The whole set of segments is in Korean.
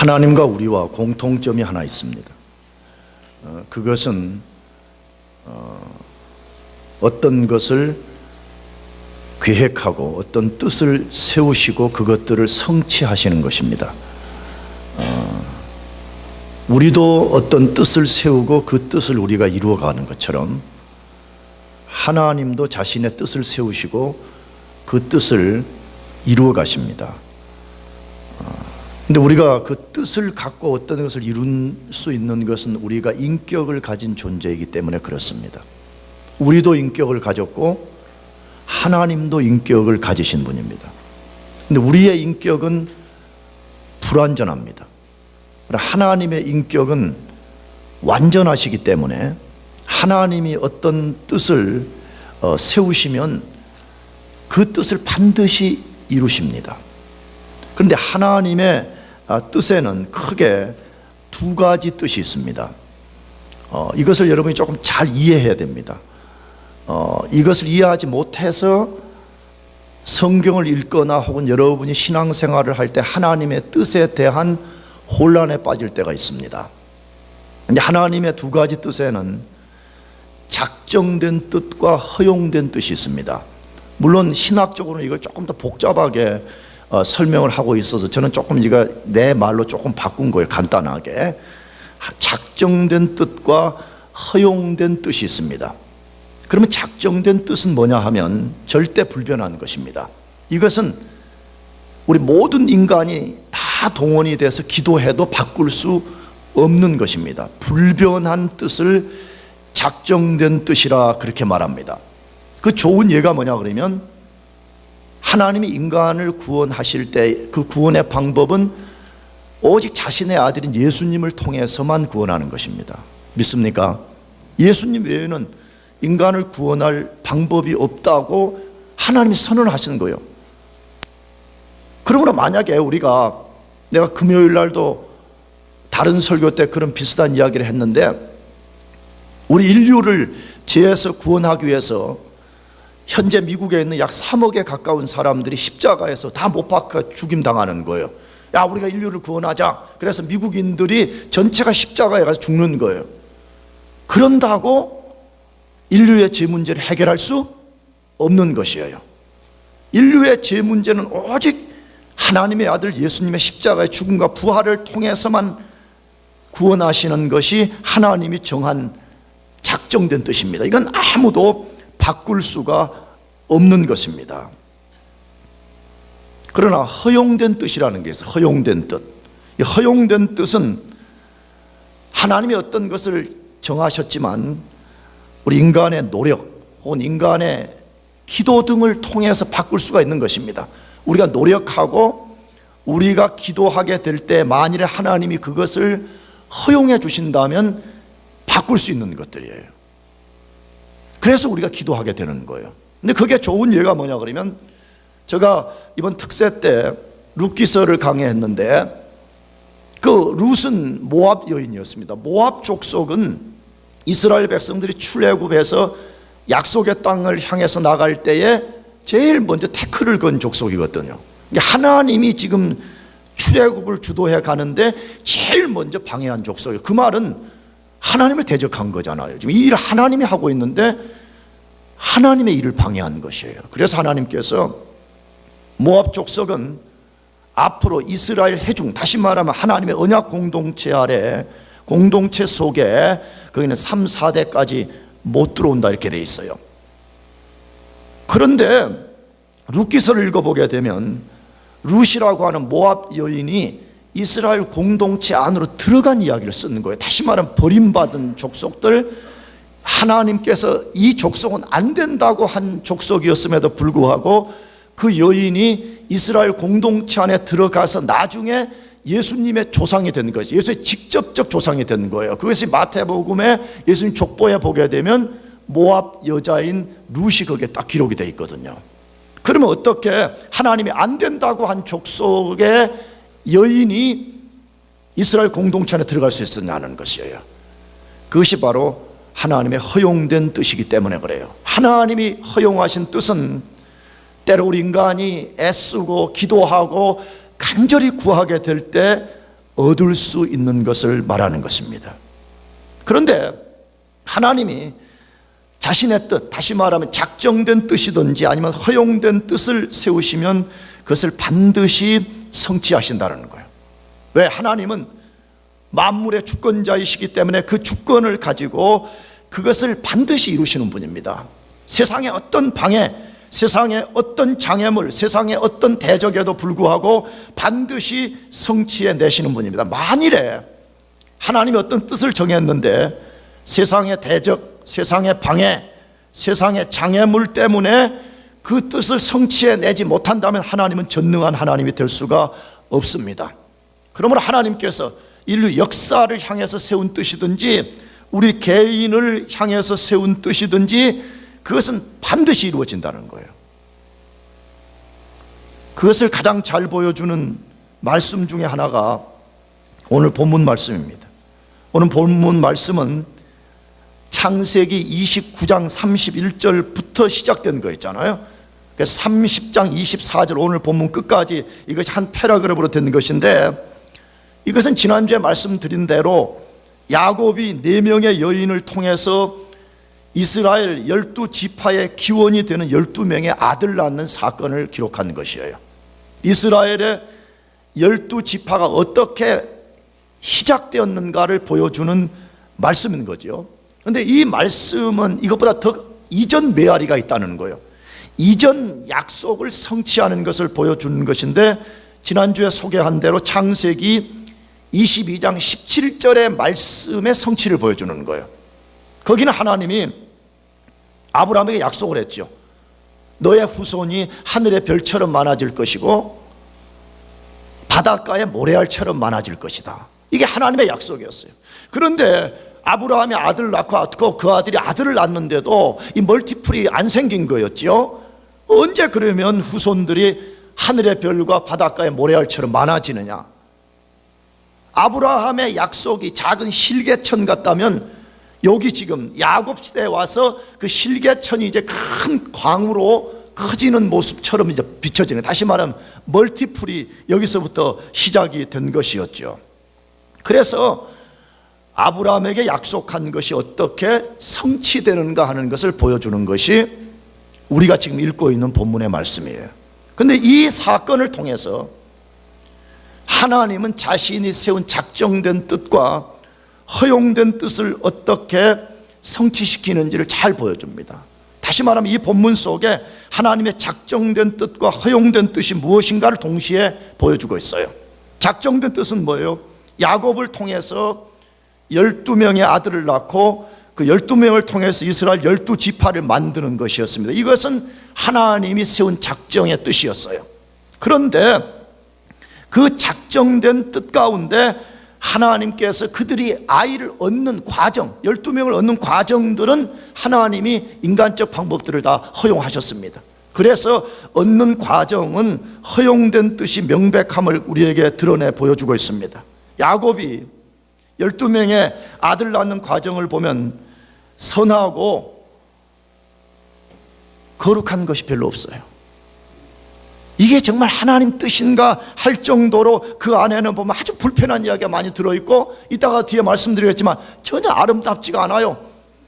하나님과 우리와 공통점이 하나 있습니다. 그것은 어떤 것을 계획하고 어떤 뜻을 세우시고 그것들을 성취하시는 것입니다. 우리도 어떤 뜻을 세우고 그 뜻을 우리가 이루어가는 것처럼 하나님도 자신의 뜻을 세우시고 그 뜻을 이루어 가십니다. 근데 우리가 그 뜻을 갖고 어떤 것을 이룰 수 있는 것은 우리가 인격을 가진 존재이기 때문에 그렇습니다. 우리도 인격을 가졌고 하나님도 인격을 가지신 분입니다. 근데 우리의 인격은 불완전합니다. 하나님의 인격은 완전하시기 때문에 하나님이 어떤 뜻을 세우시면 그 뜻을 반드시 이루십니다. 그런데 하나님의 뜻에는 크게 두 가지 뜻이 있습니다. 이것을 여러분이 조금 잘 이해해야 됩니다. 이것을 이해하지 못해서 성경을 읽거나 혹은 여러분이 신앙생활을 할 때 하나님의 뜻에 대한 혼란에 빠질 때가 있습니다. 근데 하나님의 두 가지 뜻에는 작정된 뜻과 허용된 뜻이 있습니다. 물론 신학적으로는 이걸 조금 더 복잡하게 설명을 하고 있어서 저는 조금 이거 내 말로 조금 바꾼 거예요. 간단하게 작정된 뜻과 허용된 뜻이 있습니다. 그러면 작정된 뜻은 뭐냐 하면 절대 불변한 것입니다. 이것은 우리 모든 인간이 다 동원이 돼서 기도해도 바꿀 수 없는 것입니다. 불변한 뜻을 작정된 뜻이라 그렇게 말합니다. 그 좋은 예가 뭐냐 그러면 하나님이 인간을 구원하실 때 그 구원의 방법은 오직 자신의 아들인 예수님을 통해서만 구원하는 것입니다. 믿습니까? 예수님 외에는 인간을 구원할 방법이 없다고 하나님이 선언하시는 거예요. 그러므로 만약에 내가 금요일 날도 다른 설교 때 그런 비슷한 이야기를 했는데 우리 인류를 죄에서 구원하기 위해서 현재 미국에 있는 약 3억에 가까운 사람들이 십자가에서 다 못 박혀 죽임당하는 거예요. 야, 우리가 인류를 구원하자. 그래서 미국인들이 전체가 십자가에 가서 죽는 거예요. 그런다고 인류의 죄 문제를 해결할 수 없는 것이에요. 인류의 죄 문제는 오직 하나님의 아들 예수님의 십자가의 죽음과 부활을 통해서만 구원하시는 것이 하나님이 정한 작정된 뜻입니다. 이건 아무도 바꿀 수가 없는 것입니다. 그러나 허용된 뜻이라는 게 있어요. 허용된 뜻. 이 허용된 뜻은 하나님이 어떤 것을 정하셨지만 우리 인간의 노력 혹은 인간의 기도 등을 통해서 바꿀 수가 있는 것입니다. 우리가 노력하고 우리가 기도하게 될 때 만일에 하나님이 그것을 허용해 주신다면 바꿀 수 있는 것들이에요. 그래서 우리가 기도하게 되는 거예요. 근데 그게 좋은 예가 뭐냐 그러면 제가 이번 특세 때 룻기서를 강의했는데 그 룻은 모압 여인이었습니다. 모압 족속은 이스라엘 백성들이 출애굽해서 약속의 땅을 향해서 나갈 때에 제일 먼저 태클을 건 족속이거든요. 하나님이 지금 출애굽을 주도해 가는데 제일 먼저 방해한 족속이에요. 그 말은 하나님을 대적한 거잖아요. 지금 이 일을 하나님이 하고 있는데 하나님의 일을 방해한 것이에요. 그래서 하나님께서 모압 족속은 앞으로 이스라엘 회중, 다시 말하면 하나님의 언약 공동체 아래, 공동체 속에 거기는 3, 4대까지 못 들어온다 이렇게 돼 있어요. 그런데 룻기서를 읽어보게 되면 룻이라고 하는 모압 여인이 이스라엘 공동체 안으로 들어간 이야기를 쓰는 거예요. 다시 말하면 버림받은 족속들, 하나님께서 이 족속은 안 된다고 한 족속이었음에도 불구하고 그 여인이 이스라엘 공동체 안에 들어가서 나중에 예수님의 조상이 된 것이, 예수의 직접적 조상이 된 거예요. 그것이 마태복음에 예수님 족보에 보게 되면 모압 여자인 룻이 거기에 딱 기록이 되어 있거든요. 그러면 어떻게 하나님이 안 된다고 한 족속의 여인이 이스라엘 공동체 안에 들어갈 수 있었냐는 것이에요. 그것이 바로 하나님의 허용된 뜻이기 때문에 그래요. 하나님이 허용하신 뜻은 때로 우리 인간이 애쓰고 기도하고 간절히 구하게 될 때 얻을 수 있는 것을 말하는 것입니다. 그런데 하나님이 자신의 뜻, 다시 말하면 작정된 뜻이든지 아니면 허용된 뜻을 세우시면 그것을 반드시 성취하신다는 거예요. 왜? 하나님은 만물의 주권자이시기 때문에 그 주권을 가지고 그것을 반드시 이루시는 분입니다. 세상의 어떤 방해, 세상의 어떤 장애물, 세상의 어떤 대적에도 불구하고 반드시 성취해 내시는 분입니다. 만일에 하나님이 어떤 뜻을 정했는데 세상의 대적, 세상의 방해, 세상의 장애물 때문에 그 뜻을 성취해 내지 못한다면 하나님은 전능한 하나님이 될 수가 없습니다. 그러므로 하나님께서 인류 역사를 향해서 세운 뜻이든지 우리 개인을 향해서 세운 뜻이든지 그것은 반드시 이루어진다는 거예요. 그것을 가장 잘 보여주는 말씀 중에 하나가 오늘 본문 말씀입니다. 오늘 본문 말씀은 창세기 29장 31절부터 시작된 거 있잖아요. 30장 24절 오늘 본문 끝까지 이것이 한 패러그래프로 된 것인데, 이것은 지난주에 말씀드린 대로 야곱이 4명의 여인을 통해서 이스라엘 12지파의 기원이 되는 12명의 아들 낳는 사건을 기록한 것이에요. 이스라엘의 12지파가 어떻게 시작되었는가를 보여주는 말씀인 거죠. 그런데 이 말씀은 이것보다 더 이전 메아리가 있다는 거예요. 이전 약속을 성취하는 것을 보여주는 것인데, 지난주에 소개한 대로 창세기 22장 17절의 말씀의 성취를 보여주는 거예요. 거기는 하나님이 아브라함에게 약속을 했죠. 너의 후손이 하늘의 별처럼 많아질 것이고 바닷가의 모래알처럼 많아질 것이다. 이게 하나님의 약속이었어요. 그런데 아브라함이 아들을 낳고 그 아들이 아들을 낳는데도 이 멀티플이 안 생긴 거였죠. 언제 그러면 후손들이 하늘의 별과 바닷가의 모래알처럼 많아지느냐? 아브라함의 약속이 작은 실개천 같다면 여기 지금 야곱 시대에 와서 그 실개천이 이제 큰 광으로 커지는 모습처럼 이제 비춰지는, 다시 말하면 멀티플이 여기서부터 시작이 된 것이었죠. 그래서 아브라함에게 약속한 것이 어떻게 성취되는가 하는 것을 보여주는 것이 우리가 지금 읽고 있는 본문의 말씀이에요. 그런데 이 사건을 통해서 하나님은 자신이 세운 작정된 뜻과 허용된 뜻을 어떻게 성취시키는지를 잘 보여줍니다. 다시 말하면 이 본문 속에 하나님의 작정된 뜻과 허용된 뜻이 무엇인가를 동시에 보여주고 있어요. 작정된 뜻은 뭐예요? 야곱을 통해서 12명의 아들을 낳고 그 12명을 통해서 이스라엘 12지파를 만드는 것이었습니다. 이것은 하나님이 세운 작정의 뜻이었어요. 그런데 그 작정된 뜻 가운데 하나님께서 그들이 아이를 얻는 과정, 12명을 얻는 과정들은 하나님이 인간적 방법들을 다 허용하셨습니다. 그래서 얻는 과정은 허용된 뜻이 명백함을 우리에게 드러내 보여주고 있습니다. 야곱이 12명의 아들 낳는 과정을 보면 선하고 거룩한 것이 별로 없어요. 이게 정말 하나님 뜻인가 할 정도로 그 안에는 보면 아주 불편한 이야기가 많이 들어있고, 이따가 뒤에 말씀드리겠지만 전혀 아름답지가 않아요.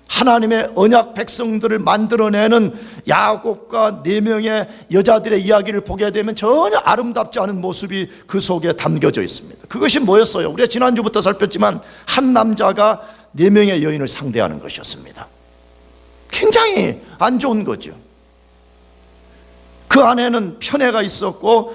하나님의 언약 백성들을 만들어내는 야곱과 4명의 여자들의 이야기를 보게 되면 전혀 아름답지 않은 모습이 그 속에 담겨져 있습니다. 그것이 뭐였어요? 우리가 지난주부터 살폈지만 한 남자가 4명의 여인을 상대하는 것이었습니다. 굉장히 안 좋은 거죠. 그 안에는 편애가 있었고,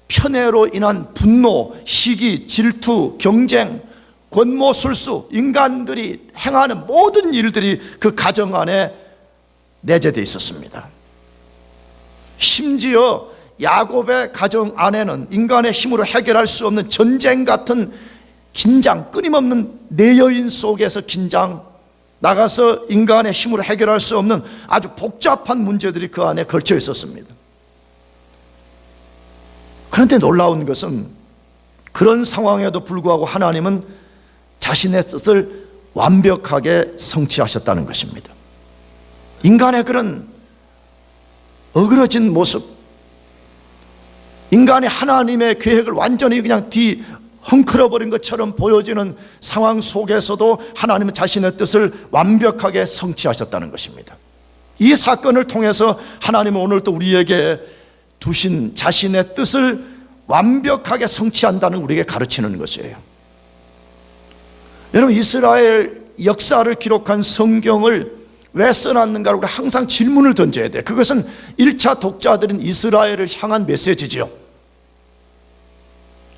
편애로 인한 분노, 시기, 질투, 경쟁, 권모술수, 인간들이 행하는 모든 일들이 그 가정 안에 내재되어 있었습니다. 심지어 야곱의 가정 안에는 인간의 힘으로 해결할 수 없는 전쟁 같은 긴장, 끊임없는 내여인 속에서 긴장, 나가서 인간의 힘으로 해결할 수 없는 아주 복잡한 문제들이 그 안에 걸쳐 있었습니다. 그런데 놀라운 것은 그런 상황에도 불구하고 하나님은 자신의 뜻을 완벽하게 성취하셨다는 것입니다. 인간의 그런 어그러진 모습, 인간의 하나님의 계획을 완전히 그냥 헝클어버린 것처럼 보여지는 상황 속에서도 하나님은 자신의 뜻을 완벽하게 성취하셨다는 것입니다. 이 사건을 통해서 하나님은 오늘 또 우리에게 두신 자신의 뜻을 완벽하게 성취한다는 우리에게 가르치는 것이에요. 여러분, 이스라엘 역사를 기록한 성경을 왜 써놨는가를 우리가 항상 질문을 던져야 돼요. 그것은 1차 독자들인 이스라엘을 향한 메시지지요.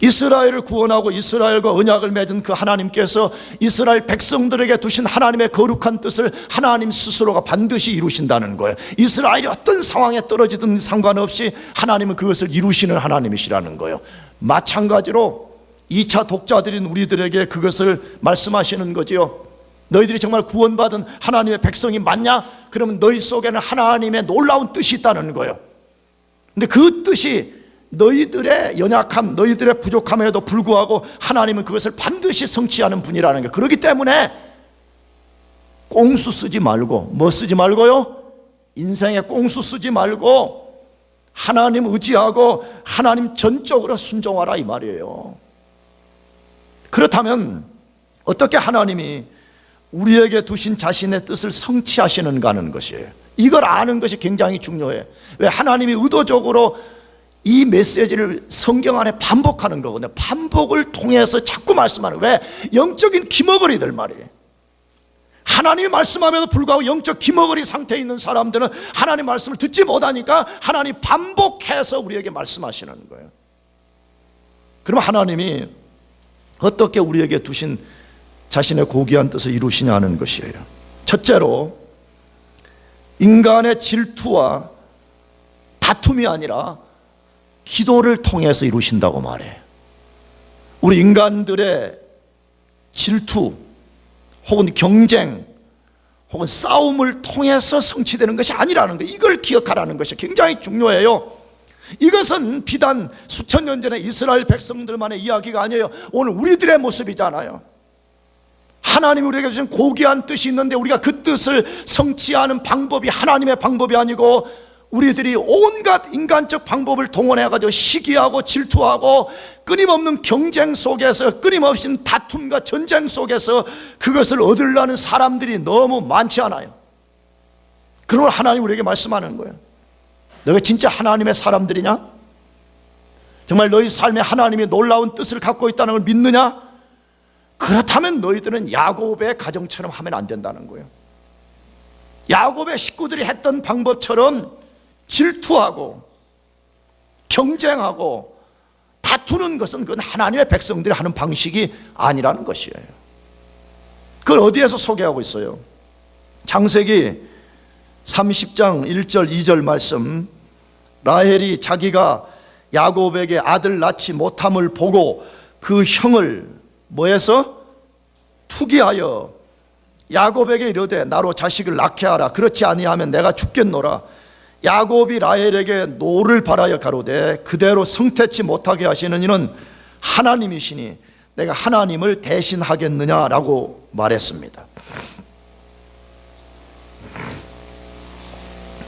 이스라엘을 구원하고 이스라엘과 언약을 맺은 그 하나님께서 이스라엘 백성들에게 두신 하나님의 거룩한 뜻을 하나님 스스로가 반드시 이루신다는 거예요. 이스라엘이 어떤 상황에 떨어지든 상관없이 하나님은 그것을 이루시는 하나님이시라는 거예요. 마찬가지로 2차 독자들인 우리들에게 그것을 말씀하시는 거지요. 너희들이 정말 구원받은 하나님의 백성이 맞냐? 그러면 너희 속에는 하나님의 놀라운 뜻이 있다는 거예요. 근데 그 뜻이 너희들의 연약함, 너희들의 부족함에도 불구하고 하나님은 그것을 반드시 성취하는 분이라는 거예요. 그렇기 때문에 꽁수 쓰지 말고, 뭐 쓰지 말고요? 인생에 꽁수 쓰지 말고 하나님 의지하고 하나님 전적으로 순종하라, 이 말이에요. 그렇다면 어떻게 하나님이 우리에게 두신 자신의 뜻을 성취하시는가 하는 것이에요. 이걸 아는 것이 굉장히 중요해요. 왜? 하나님이 의도적으로 이 메시지를 성경 안에 반복하는 거거든요. 반복을 통해서 자꾸 말씀하는 거예요. 왜? 영적인 기머거리들 말이에요. 하나님이 말씀함에도 불구하고 영적 기머거리 상태에 있는 사람들은 하나님 말씀을 듣지 못하니까 하나님 반복해서 우리에게 말씀하시는 거예요. 그럼 하나님이 어떻게 우리에게 두신 자신의 고귀한 뜻을 이루시냐는 것이에요. 첫째로, 인간의 질투와 다툼이 아니라 기도를 통해서 이루신다고 말해요. 우리 인간들의 질투 혹은 경쟁 혹은 싸움을 통해서 성취되는 것이 아니라는 거예요. 이걸 기억하라는 것이 굉장히 중요해요. 이것은 비단 수천 년 전에 이스라엘 백성들만의 이야기가 아니에요. 오늘 우리들의 모습이잖아요. 하나님이 우리에게 주신 고귀한 뜻이 있는데 우리가 그 뜻을 성취하는 방법이 하나님의 방법이 아니고 우리들이 온갖 인간적 방법을 동원해가지고 시기하고 질투하고 끊임없는 경쟁 속에서, 끊임없는 다툼과 전쟁 속에서 그것을 얻으려는 사람들이 너무 많지 않아요. 그걸 하나님 우리에게 말씀하는 거예요. 너가 진짜 하나님의 사람들이냐? 정말 너희 삶에 하나님이 놀라운 뜻을 갖고 있다는 걸 믿느냐? 그렇다면 너희들은 야곱의 가정처럼 하면 안 된다는 거예요. 야곱의 식구들이 했던 방법처럼 질투하고 경쟁하고 다투는 것은 그건 하나님의 백성들이 하는 방식이 아니라는 것이에요. 그걸 어디에서 소개하고 있어요? 창세기 30장 1절 2절 말씀, 라헬이 자기가 야곱에게 아들 낳지 못함을 보고 그 형을 뭐해서? 투기하여 야곱에게 이르되 나로 자식을 낳게 하라. 그렇지 아니하면 내가 죽겠노라. 야곱이 라헬에게 노를 바라여 가로되 그대로 성태치 못하게 하시는 이는 하나님이시니 내가 하나님을 대신하겠느냐라고 말했습니다.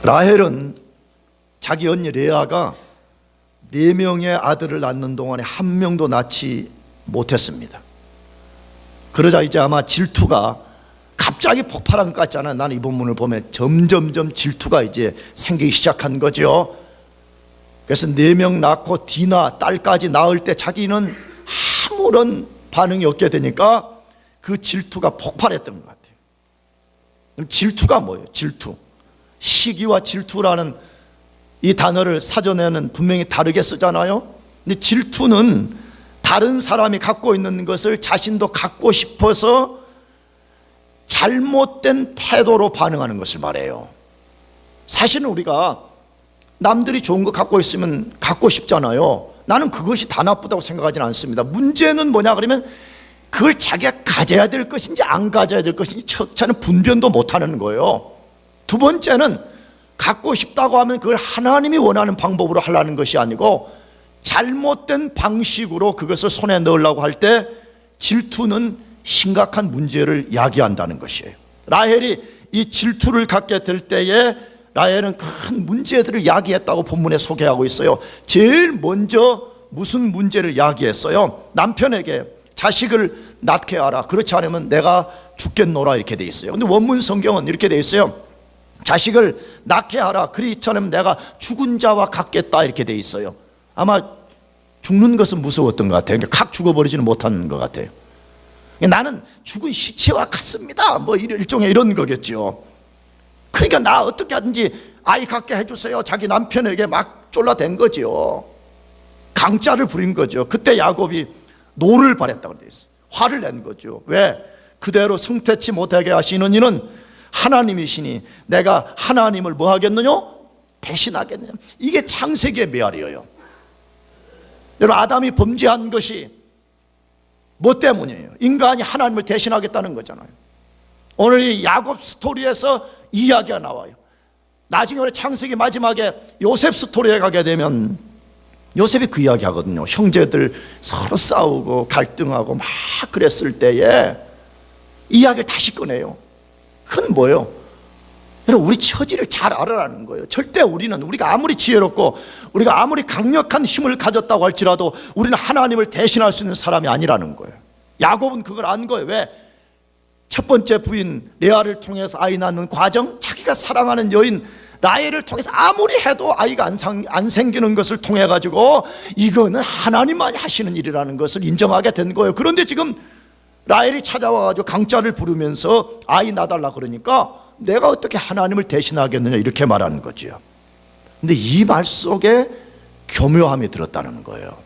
라헬은 자기 언니 레아가 4명의 아들을 낳는 동안에 1명도 낳지 못했습니다. 그러자 이제 아마 질투가 갑자기 폭발한 것 같잖아요. 나는 이 본문을 보면 점점점 질투가 이제 생기기 시작한 거죠. 그래서 4명 낳고 디나 딸까지 낳을 때 자기는 아무런 반응이 없게 되니까 그 질투가 폭발했던 것 같아요. 그럼 질투가 뭐예요? 질투. 시기와 질투라는 이 단어를 사전에는 분명히 다르게 쓰잖아요. 근데 질투는 다른 사람이 갖고 있는 것을 자신도 갖고 싶어서 잘못된 태도로 반응하는 것을 말해요. 사실은 우리가 남들이 좋은 거 갖고 있으면 갖고 싶잖아요. 나는 그것이 다 나쁘다고 생각하지는 않습니다. 문제는 뭐냐 그러면 그걸 자기가 가져야 될 것인지 안 가져야 될 것인지 첫째는 분별도 못하는 거예요. 두 번째는 갖고 싶다고 하면 그걸 하나님이 원하는 방법으로 하려는 것이 아니고 잘못된 방식으로 그것을 손에 넣으려고 할 때 질투는 심각한 문제를 야기한다는 것이에요. 라헬이 이 질투를 갖게 될 때에 라헬은 큰 문제들을 야기했다고 본문에 소개하고 있어요. 제일 먼저 무슨 문제를 야기했어요? 남편에게 자식을 낳게 하라, 그렇지 않으면 내가 죽겠노라, 이렇게 돼 있어요. 근데 원문 성경은 이렇게 돼 있어요. 자식을 낳게 하라, 그렇지 않으면 내가 죽은 자와 같겠다, 이렇게 돼 있어요. 아마 죽는 것은 무서웠던 것 같아요. 그러니까 칵 죽어버리지는 못하는 것 같아요. 나는 죽은 시체와 같습니다, 뭐 일종의 이런 거겠죠. 그러니까 나 어떻게 하든지 아이 갖게 해주세요, 자기 남편에게 막 쫄라댄 거죠. 강짜를 부린 거죠. 그때 야곱이 노를 발했다고 되어 있어요. 화를 낸 거죠. 왜? 그대로 성태치 못하게 하시는 이는 하나님이시니 내가 하나님을 뭐 하겠느냐? 대신하겠느냐. 이게 창세기의 메아리예요. 여러분, 아담이 범죄한 것이 뭐 때문이에요? 인간이 하나님을 대신하겠다는 거잖아요. 오늘 이 야곱 스토리에서 이야기가 나와요. 나중에 우리 창세기 마지막에 요셉 스토리에 가게 되면 요셉이 그 이야기 하거든요. 형제들 서로 싸우고 갈등하고 막 그랬을 때에 이야기를 다시 꺼내요. 그건 뭐예요? 여러분, 우리 처지를 잘 알아라는 거예요. 절대 우리가 아무리 지혜롭고 우리가 아무리 강력한 힘을 가졌다고 할지라도 우리는 하나님을 대신할 수 있는 사람이 아니라는 거예요. 야곱은 그걸 안 거예요. 왜? 첫 번째 부인 레아를 통해서 아이 낳는 과정, 자기가 사랑하는 여인 라헬을 통해서 아무리 해도 아이가 안 생기는 것을 통해 가지고 이거는 하나님만이 하시는 일이라는 것을 인정하게 된 거예요. 그런데 지금 라헬이 찾아와 가지고 강짜를 부르면서 아이 낳아달라 그러니까 내가 어떻게 하나님을 대신하겠느냐, 이렇게 말하는 거죠. 근데 이 말 속에 교묘함이 들었다는 거예요.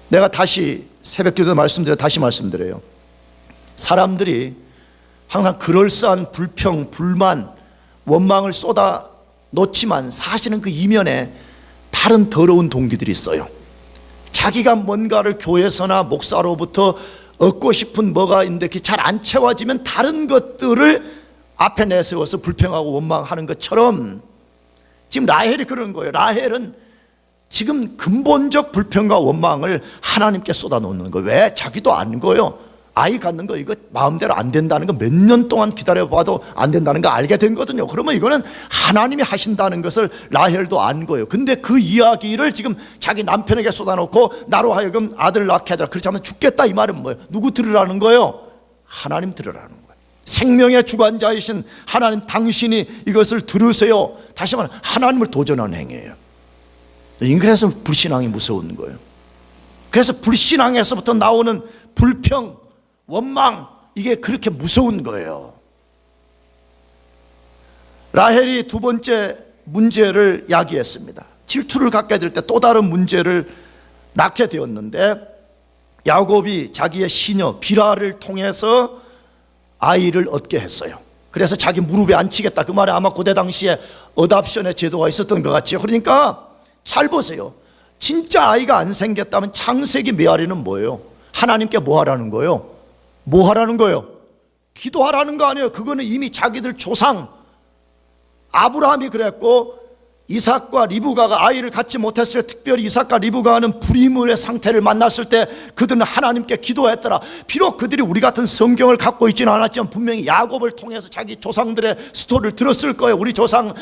내가 다시 새벽기도 다시 말씀드려요. 사람들이 항상 그럴싸한 불평, 불만, 원망을 쏟아 놓지만 사실은 그 이면에 다른 더러운 동기들이 있어요. 자기가 뭔가를 교회에서나 목사로부터 얻고 싶은 뭐가 있는데 그게 잘 안 채워지면 다른 것들을 앞에 내세워서 불평하고 원망하는 것처럼 지금 라헬이 그런 거예요. 라헬은 지금 근본적 불평과 원망을 하나님께 쏟아놓는 거예요. 왜? 자기도 안 거예요. 아이 갖는 거 이거 마음대로 안 된다는 거 몇 년 동안 기다려봐도 안 된다는 거 알게 된 거거든요. 그러면 이거는 하나님이 하신다는 것을 라헬도 안 거예요. 근데 그 이야기를 지금 자기 남편에게 쏟아놓고 나로 하여금 아들 낳게 하자, 그렇지 않으면 죽겠다, 이 말은 뭐예요? 누구 들으라는 거예요? 하나님 들으라는 거예요. 생명의 주관자이신 하나님, 당신이 이것을 들으세요. 다시 말하면 하나님을 도전하는 행위예요. 그래서 불신앙이 무서운 거예요. 그래서 불신앙에서부터 나오는 불평, 원망, 이게 그렇게 무서운 거예요. 라헬이 두 번째 문제를 야기했습니다. 질투를 갖게 될 때 또 다른 문제를 낳게 되었는데 야곱이 자기의 시녀 비라를 통해서 아이를 얻게 했어요. 그래서 자기 무릎에 앉히겠다, 그 말에 아마 고대 당시에 어답션의 제도가 있었던 것 같죠. 그러니까 잘 보세요. 진짜 아이가 안 생겼다면 창세기 메아리는 뭐예요? 하나님께 뭐 하라는 거예요? 뭐 하라는 거예요? 기도하라는 거 아니에요. 그거는 이미 자기들 조상 아브라함이 그랬고, 이삭과 리브가가 아이를 갖지 못했을 때, 특별히 이삭과 리브가는 불임의 상태를 만났을 때 그들은 하나님께 기도했더라. 비록 그들이 우리 같은 성경을 갖고 있지는 않았지만 분명히 야곱을 통해서 자기 조상들의 스토리를 들었을 거예요. 우리 조상은,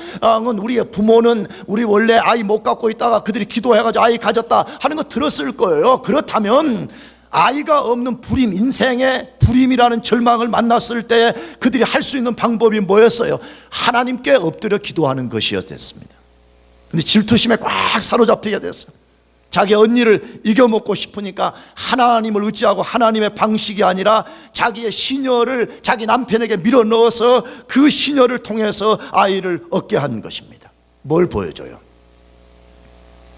우리의 부모는 우리 원래 아이 못 갖고 있다가 그들이 기도해가지고 아이 가졌다 하는 거 들었을 거예요. 그렇다면 아이가 없는 불임, 인생의 불임이라는 절망을 만났을 때 그들이 할 수 있는 방법이 뭐였어요? 하나님께 엎드려 기도하는 것이었습니다. 근데 질투심에 꽉 사로잡히게 됐어요. 자기 언니를 이겨먹고 싶으니까 하나님을 의지하고 하나님의 방식이 아니라 자기의 시녀를 자기 남편에게 밀어넣어서 그 시녀를 통해서 아이를 얻게 한 것입니다. 뭘 보여줘요?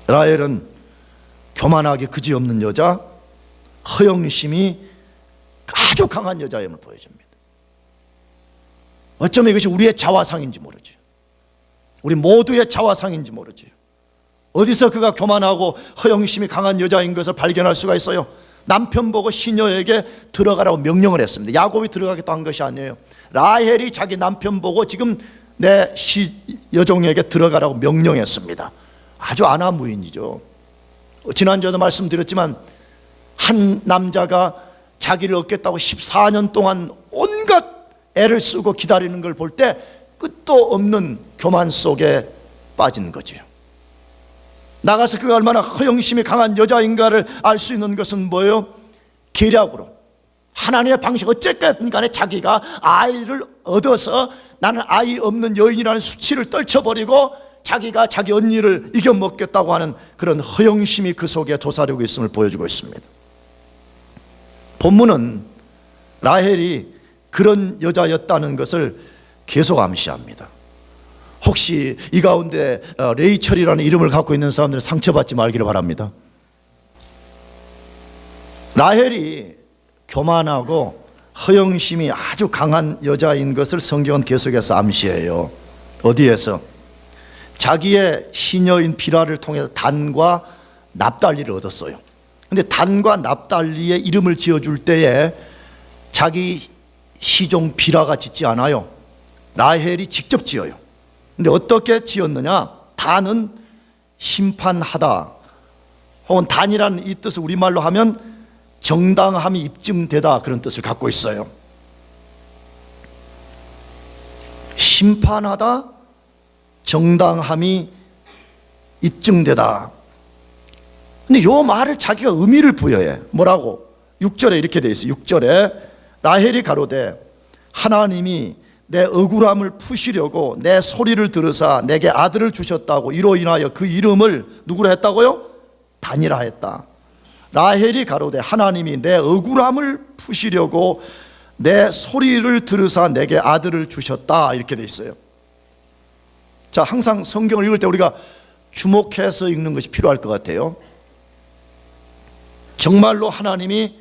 라헬은 교만하게 그지없는 여자, 허영심이 아주 강한 여자임을 보여줍니다. 어쩌면 이것이 우리의 자화상인지 모르죠. 우리 모두의 자화상인지 모르죠. 어디서 그가 교만하고 허영심이 강한 여자인 것을 발견할 수가 있어요? 남편 보고 시녀에게 들어가라고 명령을 했습니다. 야곱이 들어가겠다 한 것이 아니에요. 라헬이 자기 남편 보고 지금 내 여종에게 들어가라고 명령했습니다. 아주 아나무인이죠. 지난주에도 말씀드렸지만 한 남자가 자기를 얻겠다고 14년 동안 온갖 애를 쓰고 기다리는 걸 볼 때 끝도 없는 교만 속에 빠진 거죠. 나가서 그가 얼마나 허영심이 강한 여자인가를 알 수 있는 것은 뭐예요? 계략으로, 하나님의 방식, 어쨌든 간에 자기가 아이를 얻어서 나는 아이 없는 여인이라는 수치를 떨쳐버리고 자기가 자기 언니를 이겨먹겠다고 하는 그런 허영심이 그 속에 도사리고 있음을 보여주고 있습니다. 본문은 라헬이 그런 여자였다는 것을 계속 암시합니다. 혹시 이 가운데 레이첼이라는 이름을 갖고 있는 사람들은 상처받지 말기를 바랍니다. 라헬이 교만하고 허영심이 아주 강한 여자인 것을 성경은 계속해서 암시해요. 어디에서? 자기의 시녀인 비라를 통해서 단과 납달리를 얻었어요. 근데 단과 납달리의 이름을 지어줄 때에 자기 시종 비라가 짓지 않아요. 라헬이 직접 지어요. 근데 어떻게 지었느냐? 단은 심판하다, 혹은 단이라는 이 뜻을 우리말로 하면 정당함이 입증되다, 그런 뜻을 갖고 있어요. 심판하다, 정당함이 입증되다. 근데 이 말을 자기가 의미를 부여해. 뭐라고? 6절에 이렇게 돼 있어요. 6절에 라헬이 가로되 하나님이 내 억울함을 푸시려고 내 소리를 들으사 내게 아들을 주셨다고 이로 인하여 그 이름을 누구로 했다고요? 단이라 했다. 라헬이 가로되 하나님이 내 억울함을 푸시려고 내 소리를 들으사 내게 아들을 주셨다, 이렇게 돼 있어요. 자, 항상 성경을 읽을 때 우리가 주목해서 읽는 것이 필요할 것 같아요. 정말로 하나님이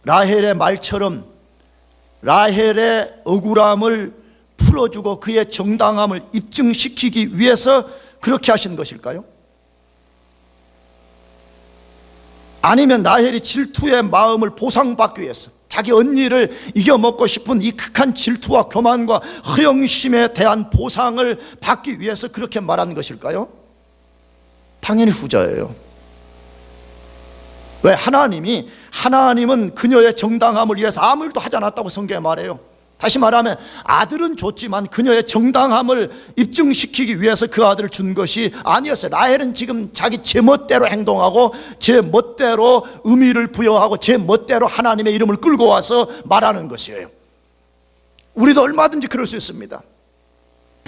라헬의 말처럼 라헬의 억울함을 풀어주고 그의 정당함을 입증시키기 위해서 그렇게 하신 것일까요? 아니면 라헬이 질투의 마음을 보상받기 위해서 자기 언니를 이겨먹고 싶은 이 극한 질투와 교만과 허영심에 대한 보상을 받기 위해서 그렇게 말한 것일까요? 당연히 후자예요. 왜? 하나님은 그녀의 정당함을 위해서 아무 일도 하지 않았다고 성경에 말해요. 다시 말하면 아들은 줬지만 그녀의 정당함을 입증시키기 위해서 그 아들을 준 것이 아니었어요. 라헬은 지금 자기 제멋대로 행동하고 제멋대로 의미를 부여하고 제멋대로 하나님의 이름을 끌고 와서 말하는 것이에요. 우리도 얼마든지 그럴 수 있습니다.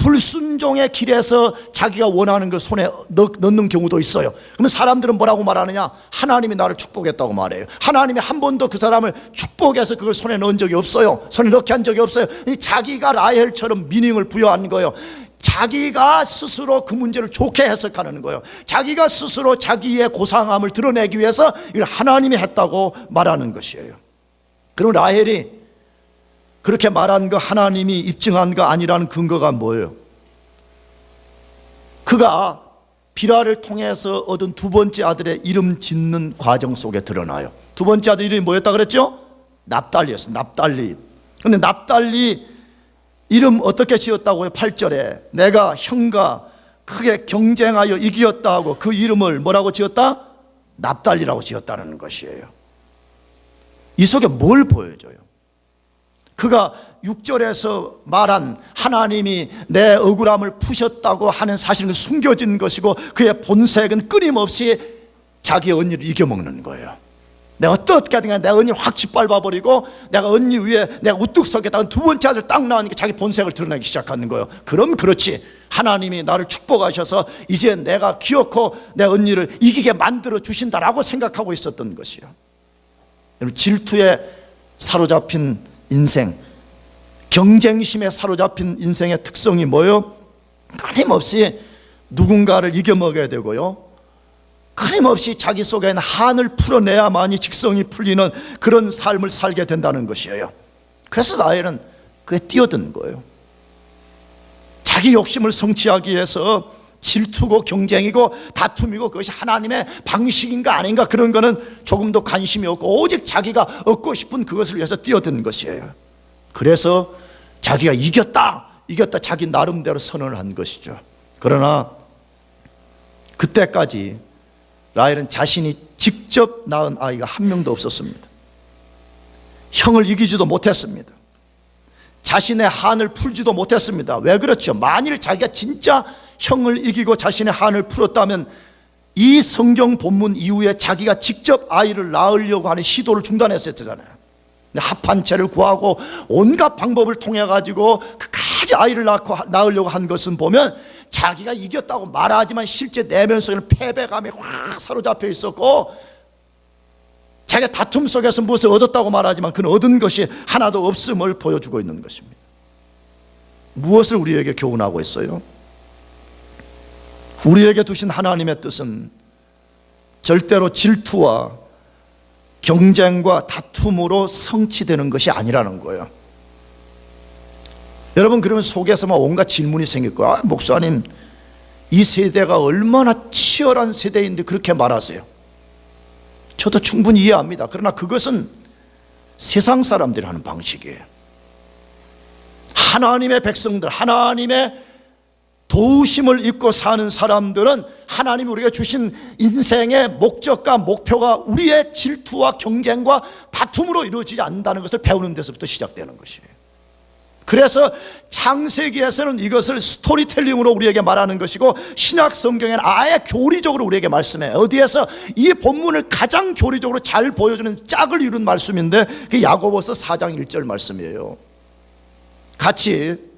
불순종의 길에서 자기가 원하는 걸 손에 넣는 경우도 있어요. 그러면 사람들은 뭐라고 말하느냐? 하나님이 나를 축복했다고 말해요. 하나님이 한 번도 그 사람을 축복해서 그걸 손에 넣은 적이 없어요. 손에 넣게 한 적이 없어요. 자기가 라헬처럼 미닝을 부여한 거예요. 자기가 스스로 그 문제를 좋게 해석하는 거예요. 자기가 스스로 자기의 고상함을 드러내기 위해서 이걸 하나님이 했다고 말하는 것이에요. 그럼 라헬이 그렇게 말한 거, 하나님이 입증한 거 아니라는 근거가 뭐예요? 그가 비라를 통해서 얻은 두 번째 아들의 이름 짓는 과정 속에 드러나요. 두 번째 아들 이름이 뭐였다 그랬죠? 납달리였어요. 납달리. 근데 납달리 이름 어떻게 지었다고요? 8절에 내가 형과 크게 경쟁하여 이기었다 하고 그 이름을 뭐라고 지었다? 납달리라고 지었다는 것이에요. 이 속에 뭘 보여줘요? 그가 6절에서 말한 하나님이 내 억울함을 푸셨다고 하는 사실은 숨겨진 것이고 그의 본색은 끊임없이 자기 언니를 이겨먹는 거예요. 내가 어떻게 하든 내 언니를 확 짓밟아버리고 내가 언니 위에 내가 우뚝 서겠다는 두 번째 아들 딱 나오니까 자기 본색을 드러내기 시작하는 거예요. 그럼 그렇지, 하나님이 나를 축복하셔서 이제 내가 기어코 내 언니를 이기게 만들어 주신다라고 생각하고 있었던 것이요. 여러분, 질투에 사로잡힌 인생, 경쟁심에 사로잡힌 인생의 특성이 뭐예요? 끊임없이 누군가를 이겨먹어야 되고요, 끊임없이 자기 속에 있는 한을 풀어내야만이 직성이 풀리는 그런 삶을 살게 된다는 것이에요. 그래서 라헬은 그에 뛰어든 거예요. 자기 욕심을 성취하기 위해서 질투고 경쟁이고 다툼이고 그것이 하나님의 방식인가 아닌가 그런 거는 조금도 관심이 없고 오직 자기가 얻고 싶은 그것을 위해서 뛰어든 것이에요. 그래서 자기가 이겼다 자기 나름대로 선언을 한 것이죠. 그러나 그때까지 라헬은 자신이 직접 낳은 아이가 한 명도 없었습니다. 형을 이기지도 못했습니다. 자신의 한을 풀지도 못했습니다. 왜 그렇죠? 만일 자기가 진짜 형을 이기고 자신의 한을 풀었다면 이 성경 본문 이후에 자기가 직접 아이를 낳으려고 하는 시도를 중단했었잖아요. 합한채를 구하고 온갖 방법을 통해 가지고 끝까지 아이를 낳으려고 한 것은 보면 자기가 이겼다고 말하지만 실제 내면 속에는 패배감에 확 사로잡혀 있었고, 자기가 다툼 속에서 무엇을 얻었다고 말하지만 그는 얻은 것이 하나도 없음을 보여주고 있는 것입니다. 무엇을 우리에게 교훈하고 있어요? 우리에게 두신 하나님의 뜻은 절대로 질투와 경쟁과 다툼으로 성취되는 것이 아니라는 거예요. 여러분, 그러면 속에서 막 온갖 질문이 생길 거야. 목사님, 이 세대가 얼마나 치열한 세대인데 그렇게 말하세요? 저도 충분히 이해합니다. 그러나 그것은 세상 사람들이 하는 방식이에요. 하나님의 백성들, 하나님의 도우심을 입고 사는 사람들은 하나님이 우리가 주신 인생의 목적과 목표가 우리의 질투와 경쟁과 다툼으로 이루어지지 않는다는 것을 배우는 데서부터 시작되는 것이에요. 그래서 창세기에서는 이것을 스토리텔링으로 우리에게 말하는 것이고, 신약 성경에는 아예 교리적으로 우리에게 말씀해요. 어디에서 이 본문을 가장 교리적으로 잘 보여주는 짝을 이룬 말씀인데 그게 야고보서 4장 1절 말씀이에요. 같이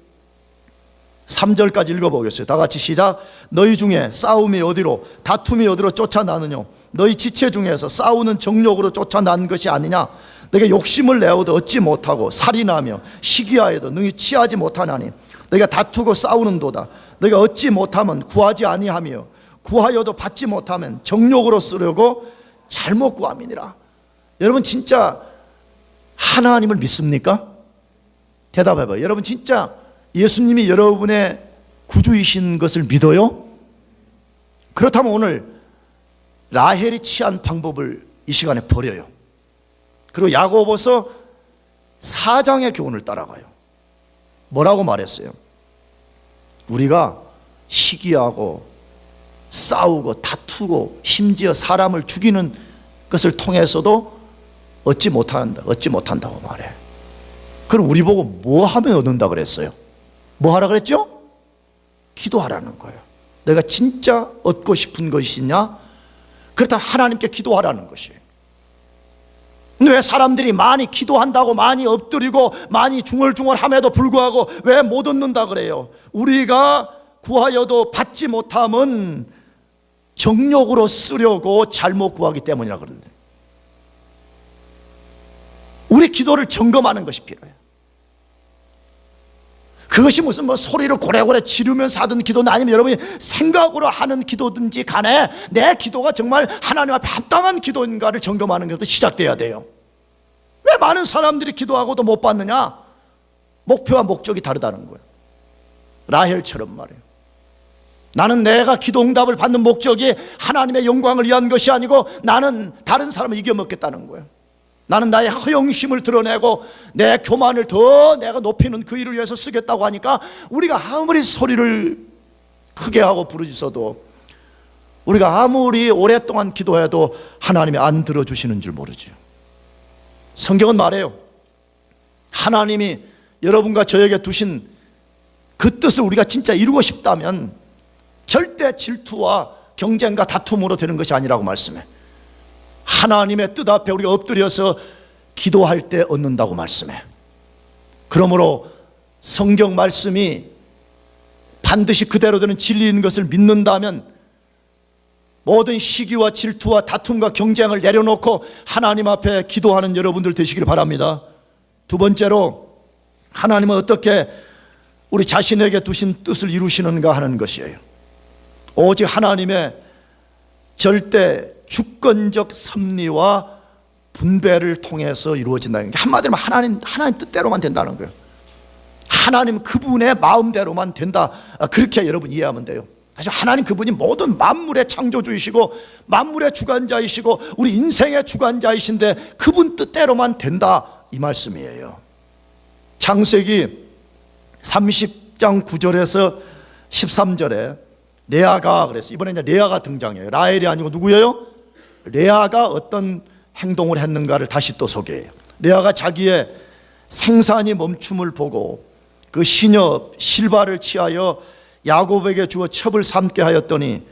3절까지 읽어보겠어요. 다 같이 시작. 너희 중에 싸움이 어디로, 다툼이 어디로 쫓아나느냐? 너희 지체 중에서 싸우는 정욕으로 쫓아난 것이 아니냐? 너희가 욕심을 내어도 얻지 못하고 살인하며 시기하여도 능히 취하지 못하나니 너희가 다투고 싸우는도다. 너희가 얻지 못하면 구하지 아니하며 구하여도 받지 못하면 정욕으로 쓰려고 잘못 구함이니라. 여러분, 진짜 하나님을 믿습니까? 대답해봐요. 여러분, 진짜 예수님이 여러분의 구주이신 것을 믿어요? 그렇다면 오늘 라헬이 취한 방법을 이 시간에 버려요. 그리고 야고보서 4장의 교훈을 따라가요. 뭐라고 말했어요? 우리가 시기하고 싸우고 다투고 심지어 사람을 죽이는 것을 통해서도 얻지 못한다고 말해. 그럼 우리 보고 뭐 하면 얻는다 그랬어요? 뭐 하라 그랬죠? 기도하라는 거예요. 내가 진짜 얻고 싶은 것이냐? 그렇다면 하나님께 기도하라는 것이에요. 근데 왜 사람들이 많이 기도한다고 많이 엎드리고 많이 중얼중얼함에도 불구하고 왜 못 얻는다 그래요? 우리가 구하여도 받지 못함은 정욕으로 쓰려고 잘못 구하기 때문이라 그러는데, 우리 기도를 점검하는 것이 필요해요. 그것이 무슨 소리를 고래고래 지르면서 하던 기도는 아니면 여러분이 생각으로 하는 기도든지 간에 내 기도가 정말 하나님 앞에 합당한 기도인가를 점검하는 것도 시작돼야 돼요. 왜 많은 사람들이 기도하고도 못 받느냐? 목표와 목적이 다르다는 거예요. 라헬처럼 말이에요. 나는 내가 기도 응답을 받는 목적이 하나님의 영광을 위한 것이 아니고 나는 다른 사람을 이겨먹겠다는 거예요. 나는 나의 허영심을 드러내고 내 교만을 더 내가 높이는 그 일을 위해서 쓰겠다고 하니까 우리가 아무리 소리를 크게 하고 부르짖어도, 우리가 아무리 오랫동안 기도해도 하나님이 안 들어주시는 줄 모르죠. 성경은 말해요. 하나님이 여러분과 저에게 두신 그 뜻을 우리가 진짜 이루고 싶다면 절대 질투와 경쟁과 다툼으로 되는 것이 아니라고 말씀해. 하나님의 뜻 앞에 우리가 엎드려서 기도할 때 얻는다고 말씀해. 그러므로 성경 말씀이 반드시 그대로 되는 진리인 것을 믿는다면 모든 시기와 질투와 다툼과 경쟁을 내려놓고 하나님 앞에 기도하는 여러분들 되시길 바랍니다. 두 번째로, 하나님은 어떻게 우리 자신에게 두신 뜻을 이루시는가 하는 것이에요. 오직 하나님의 절대 주권적 섭리와 분배를 통해서 이루어진다는 게, 한마디로 하나님 뜻대로만 된다는 거예요. 하나님 그분의 마음대로만 된다, 그렇게 여러분 이해하면 돼요. 사실 하나님 그분이 모든 만물의 창조주이시고 만물의 주관자이시고 우리 인생의 주관자이신데 그분 뜻대로만 된다, 이 말씀이에요. 창세기 30장 9절에서 13절에 레아가, 그래서 이번에 이제 레아가 등장해요. 라헬이 아니고 누구예요? 레아가 어떤 행동을 했는가를 다시 또 소개해요. 레아가 자기의 생산이 멈춤을 보고 그 시녀 실바를 취하여 야곱에게 주어 첩을 삼게 하였더니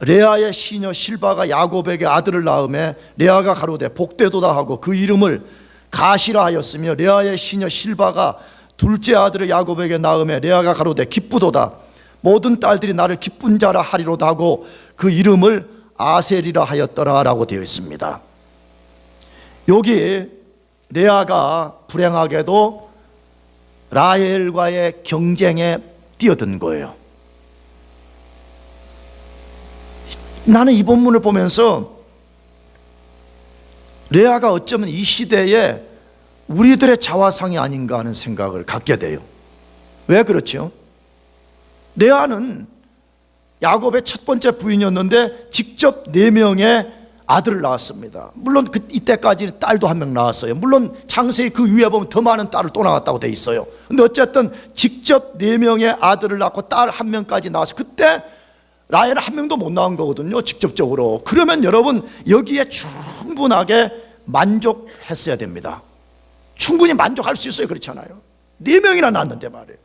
레아의 시녀 실바가 야곱에게 아들을 낳음에 레아가 가로되 복되도다 하고 그 이름을 가시라 하였으며, 레아의 시녀 실바가 둘째 아들을 야곱에게 낳음에 레아가 가로되 기쁘도다, 모든 딸들이 나를 기쁜 자라 하리로다 하고 그 이름을 아셀이라 하였더라 라고 되어 있습니다. 여기 레아가 불행하게도 라헬과의 경쟁에 뛰어든 거예요. 나는 이 본문을 보면서 레아가 어쩌면 이 시대에 우리들의 자화상이 아닌가 하는 생각을 갖게 돼요. 왜 그렇죠? 레아는 야곱의 첫 번째 부인이었는데 직접 4명의 아들을 낳았습니다. 물론 이때까지 딸도 1명 낳았어요. 물론 창세기 그 위에 보면 더 많은 딸을 또 낳았다고 돼 있어요. 근데 어쨌든 직접 4명의 아들을 낳고 딸 1명까지 낳아서, 그때 라헬은 1명도 못 낳은 거거든요, 직접적으로. 그러면 여러분 여기에 충분하게 만족했어야 됩니다. 충분히 만족할 수 있어요. 그렇잖아요. 4명이나 낳았는데 말이에요.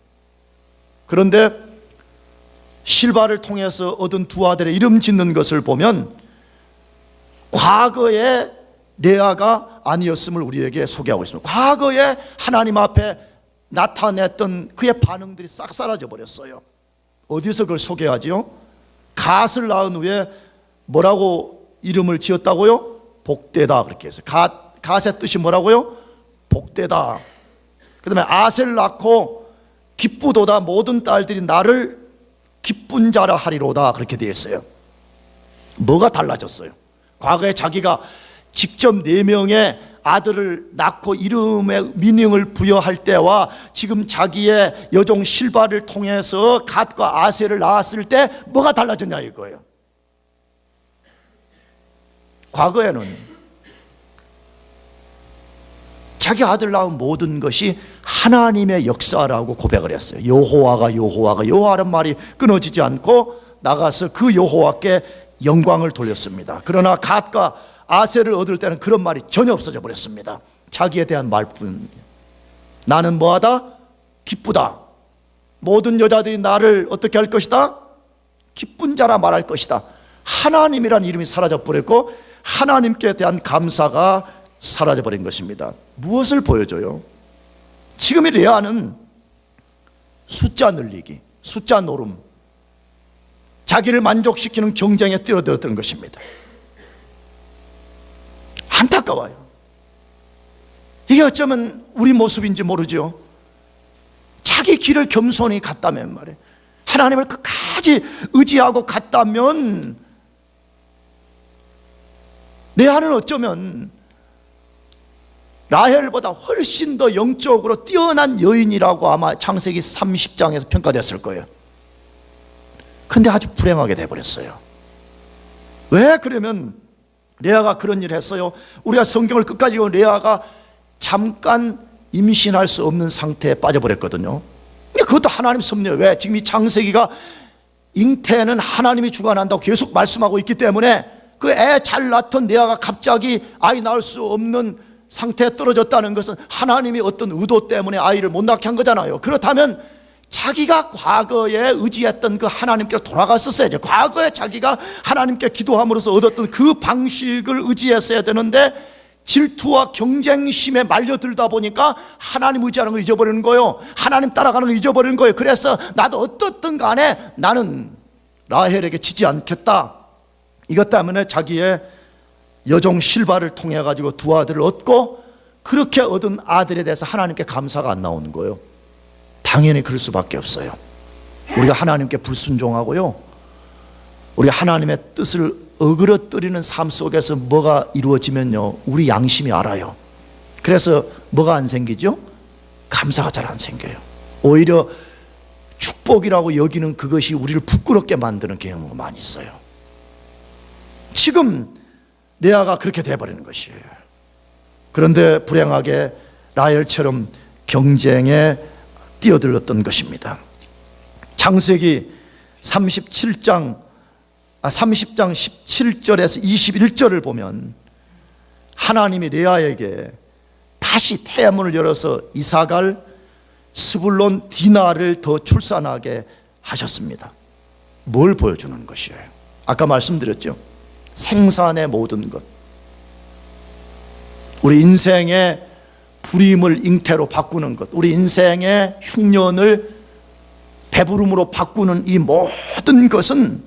그런데 실바를 통해서 얻은 두 아들의 이름 짓는 것을 보면 과거의 레아가 아니었음을 우리에게 소개하고 있습니다. 과거에 하나님 앞에 나타냈던 그의 반응들이 싹 사라져 버렸어요. 어디서 그걸 소개하지요? 갓을 낳은 후에 뭐라고 이름을 지었다고요? 복되다, 그렇게 해서. 갓의 뜻이 뭐라고요? 복되다. 그 다음에 아셀을 낳고 기쁘도다, 모든 딸들이 나를 기쁜 자라 하리로다, 그렇게 되어 있어요. 뭐가 달라졌어요? 과거에 자기가 직접 4명의 아들을 낳고 이름의 미닝을 부여할 때와 지금 자기의 여종 실바를 통해서 갓과 아셀을 낳았을 때 뭐가 달라졌냐 이거예요. 과거에는 자기 아들 낳은 모든 것이 하나님의 역사라고 고백을 했어요. 여호와라는 말이 끊어지지 않고 나가서 그 여호와께 영광을 돌렸습니다. 그러나 갓과 아셀을 얻을 때는 그런 말이 전혀 없어져 버렸습니다. 자기에 대한 말뿐. 나는 뭐하다? 기쁘다. 모든 여자들이 나를 어떻게 할 것이다? 기쁜 자라 말할 것이다. 하나님이란 이름이 사라져 버렸고 하나님께 대한 감사가 사라져 버린 것입니다. 무엇을 보여줘요? 지금 이 레아는 숫자 늘리기, 숫자 노름, 자기를 만족시키는 경쟁에 뛰어들었던 것입니다. 안타까워요. 이게 어쩌면 우리 모습인지 모르죠. 자기 길을 겸손히 갔다면 말이에요. 하나님을 끝까지 의지하고 갔다면 레아는 어쩌면 라헬보다 훨씬 더 영적으로 뛰어난 여인이라고 아마 창세기 30장에서 평가됐을 거예요. 근데 아주 불행하게 돼버렸어요. 왜 그러면 레아가 그런 일을 했어요? 우리가 성경을 끝까지 보면 레아가 잠깐 임신할 수 없는 상태에 빠져버렸거든요. 근데 그것도 하나님 섭리예요. 왜? 지금 이 창세기가 잉태는 하나님이 주관한다고 계속 말씀하고 있기 때문에 그 애 잘 낳던 레아가 갑자기 아이 낳을 수 없는 상태에 떨어졌다는 것은 하나님이 어떤 의도 때문에 아이를 못 낳게 한 거잖아요. 그렇다면 자기가 과거에 의지했던 그 하나님께로 돌아갔었어야죠. 과거에 자기가 하나님께 기도함으로써 얻었던 그 방식을 의지했어야 되는데 질투와 경쟁심에 말려들다 보니까 하나님 의지하는 걸 잊어버리는 거예요. 하나님 따라가는 걸 잊어버리는 거예요. 그래서 나도 어떻든 간에 나는 라헬에게 지지 않겠다. 이것 때문에 자기의 여종 실바를 통해 가지고 두 아들을 얻고 그렇게 얻은 아들에 대해서 하나님께 감사가 안 나오는 거예요. 당연히 그럴 수밖에 없어요. 우리가 하나님께 불순종하고요, 우리가 하나님의 뜻을 어그러뜨리는 삶 속에서 뭐가 이루어지면요, 우리 양심이 알아요. 그래서 뭐가 안 생기죠? 감사가 잘 안 생겨요. 오히려 축복이라고 여기는 그것이 우리를 부끄럽게 만드는 경우가 많이 있어요. 지금 레아가 그렇게 돼버리는 것이에요. 그런데 불행하게 라헬처럼 경쟁에 뛰어들었던 것입니다. 창세기 30장 17절에서 21절을 보면 하나님이 레아에게 다시 태문을 열어서 이사갈, 스불론, 디나를 더 출산하게 하셨습니다. 뭘 보여주는 것이에요? 아까 말씀드렸죠. 생산의 모든 것, 우리 인생의 불임을 잉태로 바꾸는 것, 우리 인생의 흉년을 배부름으로 바꾸는 이 모든 것은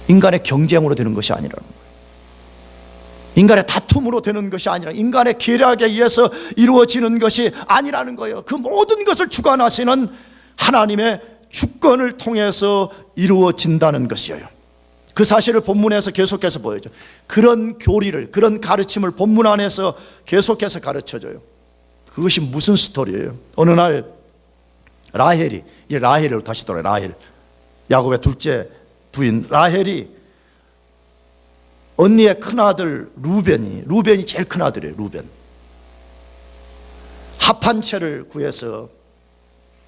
인간의 경쟁으로 되는 것이 아니라는 거예요. 인간의 다툼으로 되는 것이 아니라 인간의 계략에 의해서 이루어지는 것이 아니라는 거예요. 그 모든 것을 주관하시는 하나님의 주권을 통해서 이루어진다는 것이에요. 그 사실을 본문에서 계속해서 보여줘요. 그런 교리를, 그런 가르침을 본문 안에서 계속해서 가르쳐줘요. 그것이 무슨 스토리예요? 어느 날 라헬이, 이 라헬을 다시 돌아요. 라헬, 야곱의 둘째 부인 라헬이 언니의 큰아들 루벤이 제일 큰아들이에요. 루벤, 합 한 채를 구해서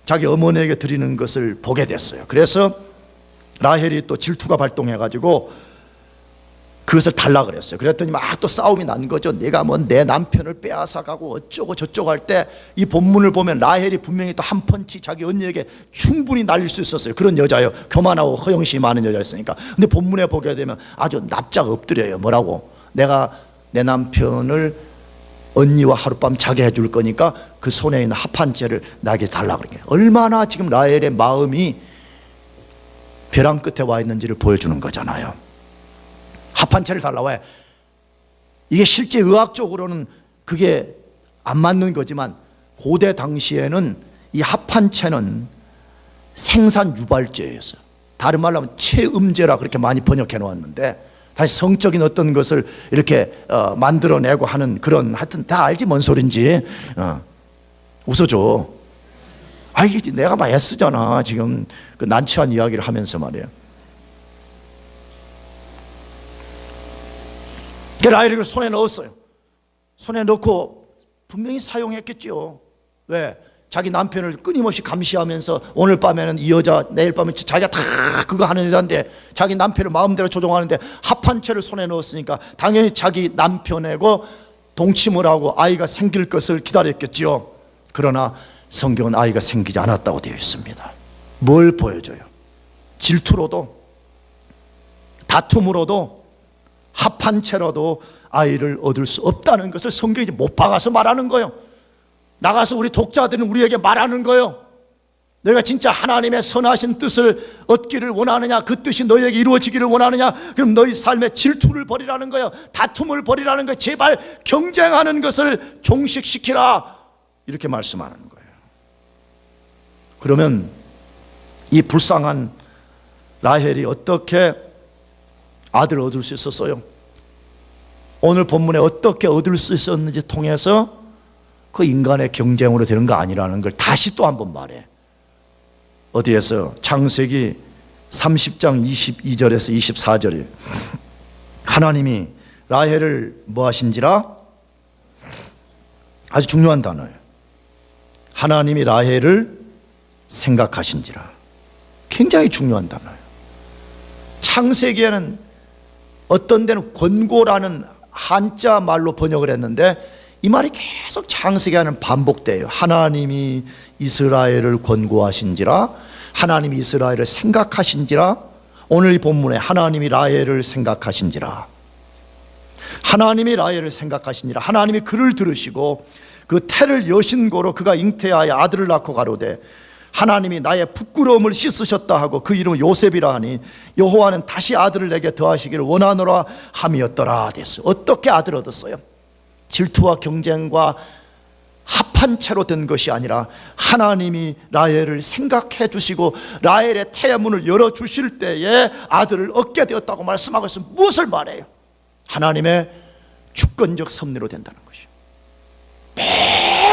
자기 어머니에게 드리는 것을 보게 됐어요. 그래서 라헬이 또 질투가 발동해가지고 그것을 달라 그랬어요. 그랬더니 막 또 싸움이 난 거죠. 내가 뭐 내 남편을 빼앗아가고 어쩌고 저쩌고 할 때 이 본문을 보면 라헬이 분명히 또 한 펀치 자기 언니에게 충분히 날릴 수 있었어요. 그런 여자예요. 교만하고 허영심이 많은 여자였으니까. 근데 본문에 보게 되면 아주 납작 엎드려요. 뭐라고? 내가 내 남편을 언니와 하룻밤 자게 해줄 거니까 그 손에 있는 합 한 채를 나에게 달라 그러게. 얼마나 지금 라헬의 마음이 벼랑 끝에 와 있는지를 보여주는 거잖아요. 합 한 채를 달라. 왜? 이게 실제 의학적으로는 그게 안 맞는 거지만 고대 당시에는 이 합 한 채는 생산 유발제였어요. 다른 말로 하면 체음제라 그렇게 많이 번역해 놓았는데, 다시 성적인 어떤 것을 이렇게 만들어내고 하는 그런, 하여튼 다 알지 뭔 소린지. 웃어줘. 아, 이게 내가 막 애쓰잖아 지금 그 난처한 이야기를 하면서 말이에요. 라헬을 손에 넣었어요. 손에 넣고 분명히 사용했겠죠. 왜? 자기 남편을 끊임없이 감시하면서 오늘 밤에는 이 여자, 내일 밤에 자기가 다 그거 하는 여자인데 자기 남편을 마음대로 조종하는데 합 한 채를 손에 넣었으니까 당연히 자기 남편하고 동침을 하고 아이가 생길 것을 기다렸겠지요. 그러나 성경은 아이가 생기지 않았다고 되어 있습니다. 뭘 보여줘요? 질투로도, 다툼으로도, 합 한 채로도 아이를 얻을 수 없다는 것을 성경이 못 박아서 말하는 거예요. 나가서 우리 독자들은 우리에게 말하는 거예요. 내가 진짜 하나님의 선하신 뜻을 얻기를 원하느냐, 그 뜻이 너희에게 이루어지기를 원하느냐, 그럼 너희 삶에 질투를 버리라는 거예요. 다툼을 버리라는 거예요. 제발 경쟁하는 것을 종식시키라, 이렇게 말씀하는 거예요. 그러면 이 불쌍한 라헬이 어떻게 아들을 얻을 수 있었어요? 오늘 본문에 어떻게 얻을 수 있었는지 통해서 그 인간의 경쟁으로 되는 거 아니라는 걸 다시 또 한번 말해. 어디에서? 창세기 30장 22절에서 24절이에요. 하나님이 라헬을 뭐 하신지라? 아주 중요한 단어예요. 하나님이 라헬을 생각하신지라. 굉장히 중요한 단어예요. 창세기에는 어떤 데는 권고라는 한자 말로 번역을 했는데 이 말이 계속 창세기에는 반복돼요. 하나님이 이스라엘을 권고하신지라, 하나님이 이스라엘을 생각하신지라. 오늘 이 본문에 하나님이 라헬을 생각하신지라, 하나님이 라헬을 생각하신지라. 하나님이 그를 들으시고 그 태를 여신고로 그가 잉태하여 아들을 낳고 가로되 하나님이 나의 부끄러움을 씻으셨다 하고 그 이름은 요셉이라 하니 여호와는 다시 아들을 내게 더하시기를 원하노라 함이었더라 됐어요. 어떻게 아들 얻었어요? 질투와 경쟁과 합한 채로 된 것이 아니라 하나님이 라헬을 생각해 주시고 라헬의 태문을 열어주실 때에 아들을 얻게 되었다고 말씀하고 있으면 무엇을 말해요? 하나님의 주권적 섭리로 된다는 것이요.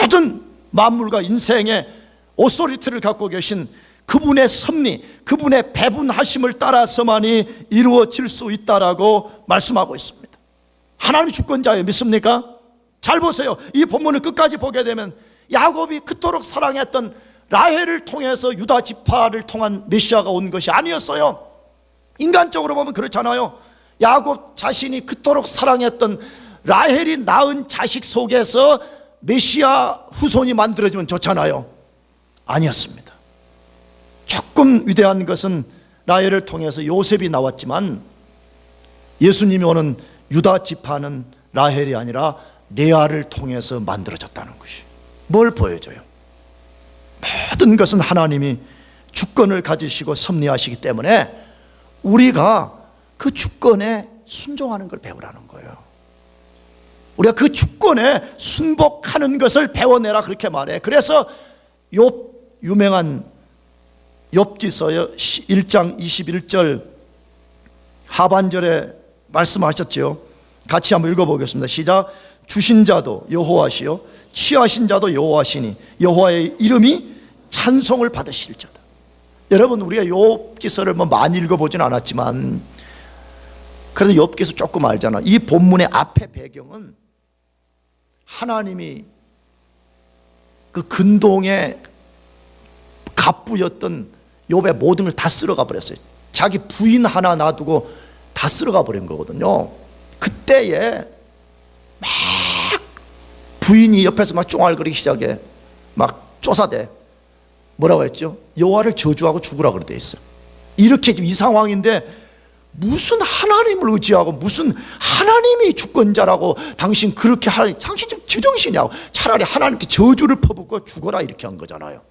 모든 만물과 인생의 오소리티를 갖고 계신 그분의 섭리, 그분의 배분하심을 따라서만이 이루어질 수 있다라고 말씀하고 있습니다. 하나님 주권자예요. 믿습니까? 잘 보세요. 이 본문을 끝까지 보게 되면 야곱이 그토록 사랑했던 라헬을 통해서 유다 지파를 통한 메시아가 온 것이 아니었어요. 인간적으로 보면 그렇잖아요. 야곱 자신이 그토록 사랑했던 라헬이 낳은 자식 속에서 메시아 후손이 만들어지면 좋잖아요. 아니었습니다. 조금 위대한 것은 라헬을 통해서 요셉이 나왔지만 예수님이 오는 유다 지파는 라헬이 아니라 레아를 통해서 만들어졌다는 것이 뭘 보여줘요? 모든 것은 하나님이 주권을 가지시고 섭리하시기 때문에 우리가 그 주권에 순종하는 걸 배우라는 거예요. 우리가 그 주권에 순복하는 것을 배워내라 그렇게 말해. 그래서 욥 유명한 욥기서 1장 21절 하반절에 말씀하셨죠. 같이 한번 읽어보겠습니다. 시작. 주신 자도 여호와시요 취하신 자도 여호와시니 여호와의 이름이 찬송을 받으실 자다. 여러분, 우리가 욥기서를 뭐 많이 읽어보진 않았지만 그래도 욥기서 조금 알잖아. 이 본문의 앞에 배경은 하나님이 그 근동의 갑부였던 욥의 모든 걸 다 쓸어가 버렸어요. 자기 부인 하나 놔두고 다 쓸어가 버린 거거든요. 그때에 막 부인이 옆에서 막 쫑알거리기 시작해. 막 쫓아대. 뭐라고 했죠? 여호와를 저주하고 죽으라 그래 돼 있어요. 이렇게 지금 이 상황인데 무슨 하나님을 의지하고 무슨 하나님이 주권자라고 당신 그렇게 하니 당신 좀 제정신이냐고. 차라리 하나님께 저주를 퍼붓고 죽어라 이렇게 한 거잖아요.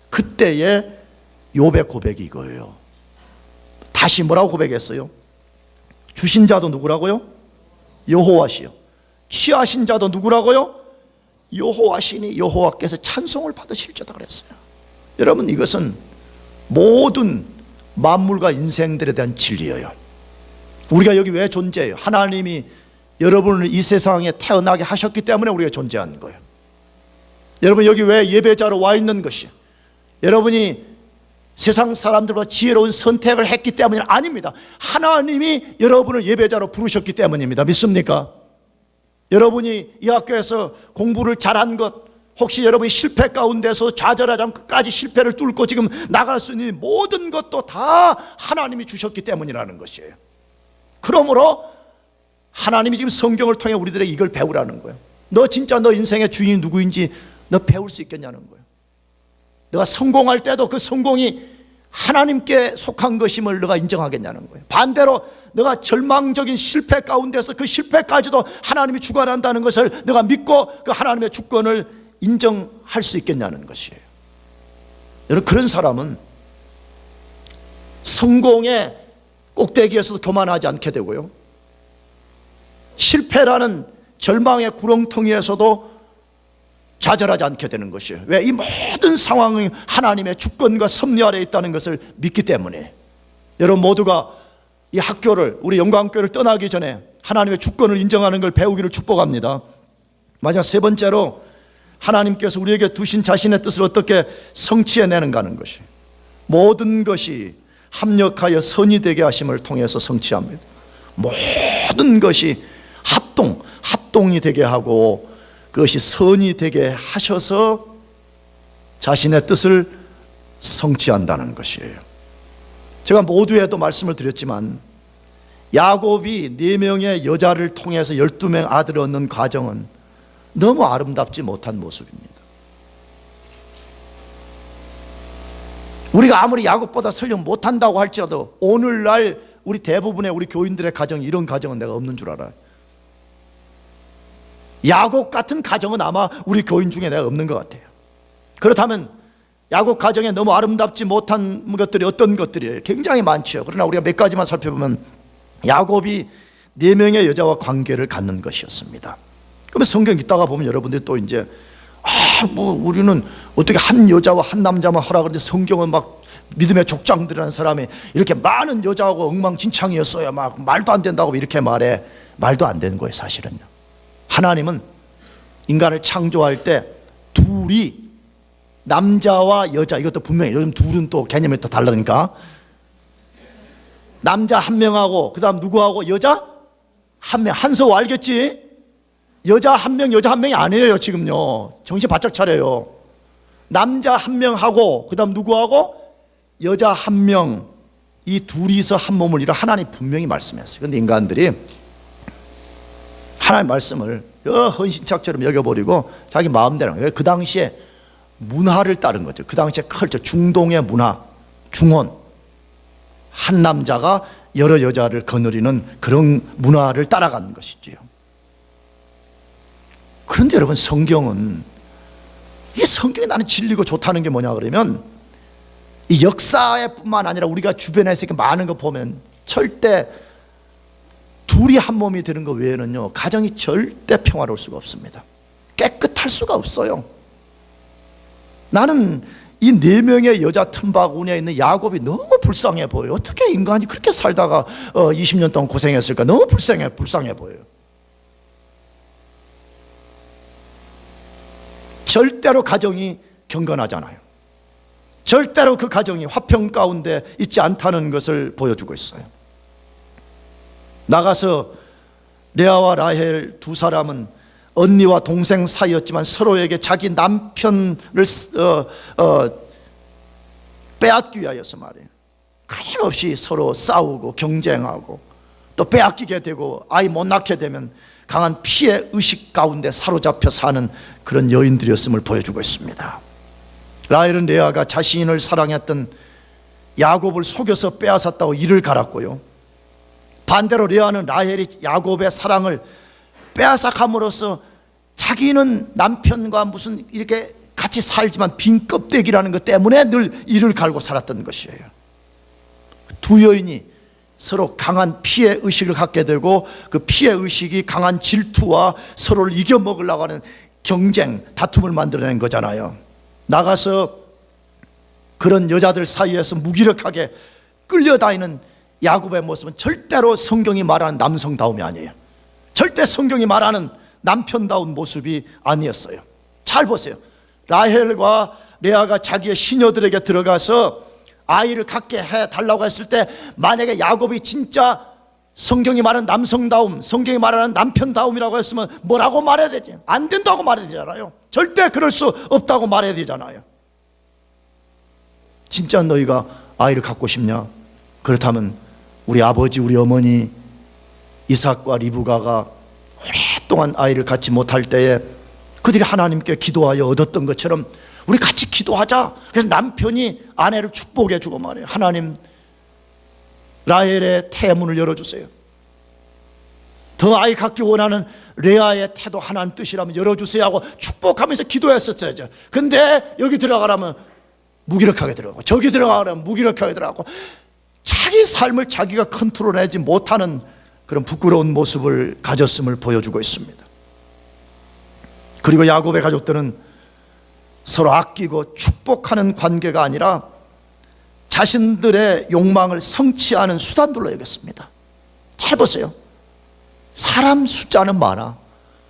그때의 욥의 고백이 이거예요. 다시 뭐라고 고백했어요? 주신 자도 누구라고요? 여호와시요. 취하신 자도 누구라고요? 여호와시니 여호와께서 찬송을 받으실 자다 그랬어요. 여러분, 이것은 모든 만물과 인생들에 대한 진리예요. 우리가 여기 왜 존재해요? 하나님이 여러분을 이 세상에 태어나게 하셨기 때문에 우리가 존재하는 거예요. 여러분, 여기 왜 예배자로 와 있는 것이 여러분이 세상 사람들보다 지혜로운 선택을 했기 때문이 아닙니다. 하나님이 여러분을 예배자로 부르셨기 때문입니다. 믿습니까? 여러분이 이 학교에서 공부를 잘한 것, 혹시 여러분이 실패 가운데서 좌절하지 않고 끝까지 실패를 뚫고 지금 나갈 수 있는 모든 것도 다 하나님이 주셨기 때문이라는 것이에요. 그러므로 하나님이 지금 성경을 통해 우리들에게 이걸 배우라는 거예요. 너 진짜 너 인생의 주인이 누구인지 너 배울 수 있겠냐는 거예요. 너가 성공할 때도 그 성공이 하나님께 속한 것임을 너가 인정하겠냐는 거예요. 반대로 너가 절망적인 실패 가운데서 그 실패까지도 하나님이 주관한다는 것을 너가 믿고 그 하나님의 주권을 인정할 수 있겠냐는 것이에요. 여러분, 그런 사람은 성공의 꼭대기에서도 교만하지 않게 되고요, 실패라는 절망의 구렁텅이에서도 좌절하지 않게 되는 것이에요. 왜? 이 모든 상황이 하나님의 주권과 섭리 아래에 있다는 것을 믿기 때문에. 여러분 모두가 이 학교를, 우리 영광교회를 떠나기 전에 하나님의 주권을 인정하는 걸 배우기를 축복합니다. 마지막 세 번째로 하나님께서 우리에게 두신 자신의 뜻을 어떻게 성취해내는가 하는 것이, 모든 것이 합력하여 선이 되게 하심을 통해서 성취합니다. 모든 것이 합동이 되게 하고 그것이 선이 되게 하셔서 자신의 뜻을 성취한다는 것이에요. 제가 모두에도 말씀을 드렸지만 야곱이 4명의 여자를 통해서 12명 아들을 얻는 과정은 너무 아름답지 못한 모습입니다. 우리가 아무리 야곱보다 설령 못한다고 할지라도 오늘날 우리 대부분의 우리 교인들의 가정이 이런 가정은 내가 없는 줄 알아요. 야곱 같은 가정은 아마 우리 교인 중에 내가 없는 것 같아요. 그렇다면 야곱 가정에 너무 아름답지 못한 것들이 어떤 것들이에요? 굉장히 많죠. 그러나 우리가 몇 가지만 살펴보면 야곱이 4명의 여자와 관계를 갖는 것이었습니다. 그러면 성경 읽다가 보면 여러분들이 또 이제 우리는 어떻게 한 여자와 한 남자만 하라 그러는데 성경은 막 믿음의 족장들이라는 사람이 이렇게 많은 여자하고 엉망진창이었어요. 막 말도 안 된다고 이렇게 말해. 말도 안 되는 거예요, 사실은요. 하나님은 인간을 창조할 때 둘이, 남자와 여자, 이것도 분명히 요즘 둘은 또 개념이 또 다르니까 남자 1명하고 그 다음 누구하고 여자 1명. 한서우 알겠지? 여자 1명, 여자 1명이 아니에요. 지금요 정신 바짝 차려요. 남자 1명하고 그 다음 누구하고 여자 1명, 이 둘이서 한 몸을 이뤄 하나님 분명히 말씀했어요. 그런데 인간들이 하나님 말씀을 헌신짝처럼 여겨버리고 자기 마음대로. 그 당시에 문화를 따른 거죠. 그 당시에 컬처, 중동의 문화, 중원. 한 남자가 여러 여자를 거느리는 그런 문화를 따라간 것이지요. 그런데 여러분, 성경은, 이 성경이 나는 진리고 좋다는 게 뭐냐 그러면, 이 역사에 뿐만 아니라 우리가 주변에서 이렇게 많은 거 보면 절대 둘이 한 몸이 되는 것 외에는요, 가정이 절대 평화로울 수가 없습니다. 깨끗할 수가 없어요. 나는 이 4명의 여자 틈바구니에 있는 야곱이 너무 불쌍해 보여요. 어떻게 인간이 그렇게 살다가 20년 동안 고생했을까? 너무 불쌍해 보여요. 절대로 가정이 경건하잖아요. 절대로 그 가정이 화평 가운데 있지 않다는 것을 보여주고 있어요. 나가서 레아와 라헬 두 사람은 언니와 동생 사이였지만 서로에게 자기 남편을 빼앗기 위하여서 말이에요. 끊임없이 서로 싸우고 경쟁하고 또 빼앗기게 되고 아이 못 낳게 되면 강한 피해 의식 가운데 사로잡혀 사는 그런 여인들이었음을 보여주고 있습니다. 라헬은 레아가 자신을 사랑했던 야곱을 속여서 빼앗았다고 이를 갈았고요, 반대로 레아는 라헬이 야곱의 사랑을 빼앗아감으로써 자기는 남편과 무슨 이렇게 같이 살지만 빈 껍데기라는 것 때문에 늘 이를 갈고 살았던 것이에요. 두 여인이 서로 강한 피해 의식을 갖게 되고 그 피해 의식이 강한 질투와 서로를 이겨먹으려고 하는 경쟁, 다툼을 만들어낸 거잖아요. 나가서 그런 여자들 사이에서 무기력하게 끌려다니는 야곱의 모습은 절대로 성경이 말하는 남성다움이 아니에요. 절대 성경이 말하는 남편다운 모습이 아니었어요. 잘 보세요. 라헬과 레아가 자기의 시녀들에게 들어가서 아이를 갖게 해달라고 했을 때, 만약에 야곱이 진짜 성경이 말하는 남성다움, 성경이 말하는 남편다움이라고 했으면 뭐라고 말해야 되지? 안 된다고 말해야 되잖아요. 절대 그럴 수 없다고 말해야 되잖아요. 진짜 너희가 아이를 갖고 싶냐? 그렇다면 우리 아버지, 우리 어머니 이삭과 리브가가 오랫동안 아이를 갖지 못할 때에 그들이 하나님께 기도하여 얻었던 것처럼 우리 같이 기도하자. 그래서 남편이 아내를 축복해 주고 말해요. 하나님, 라헬의 태문을 열어주세요. 더 아이 갖기 원하는 레아의 태도 하나님 뜻이라면 열어주세요 하고 축복하면서 기도했었어야죠. 근데 여기 들어가라면 무기력하게 들어가고, 저기 들어가라면 무기력하게 들어가고, 자기 삶을 자기가 컨트롤하지 못하는 그런 부끄러운 모습을 가졌음을 보여주고 있습니다. 그리고 야곱의 가족들은 서로 아끼고 축복하는 관계가 아니라 자신들의 욕망을 성취하는 수단들로 여겼습니다. 잘 보세요. 사람 숫자는 많아.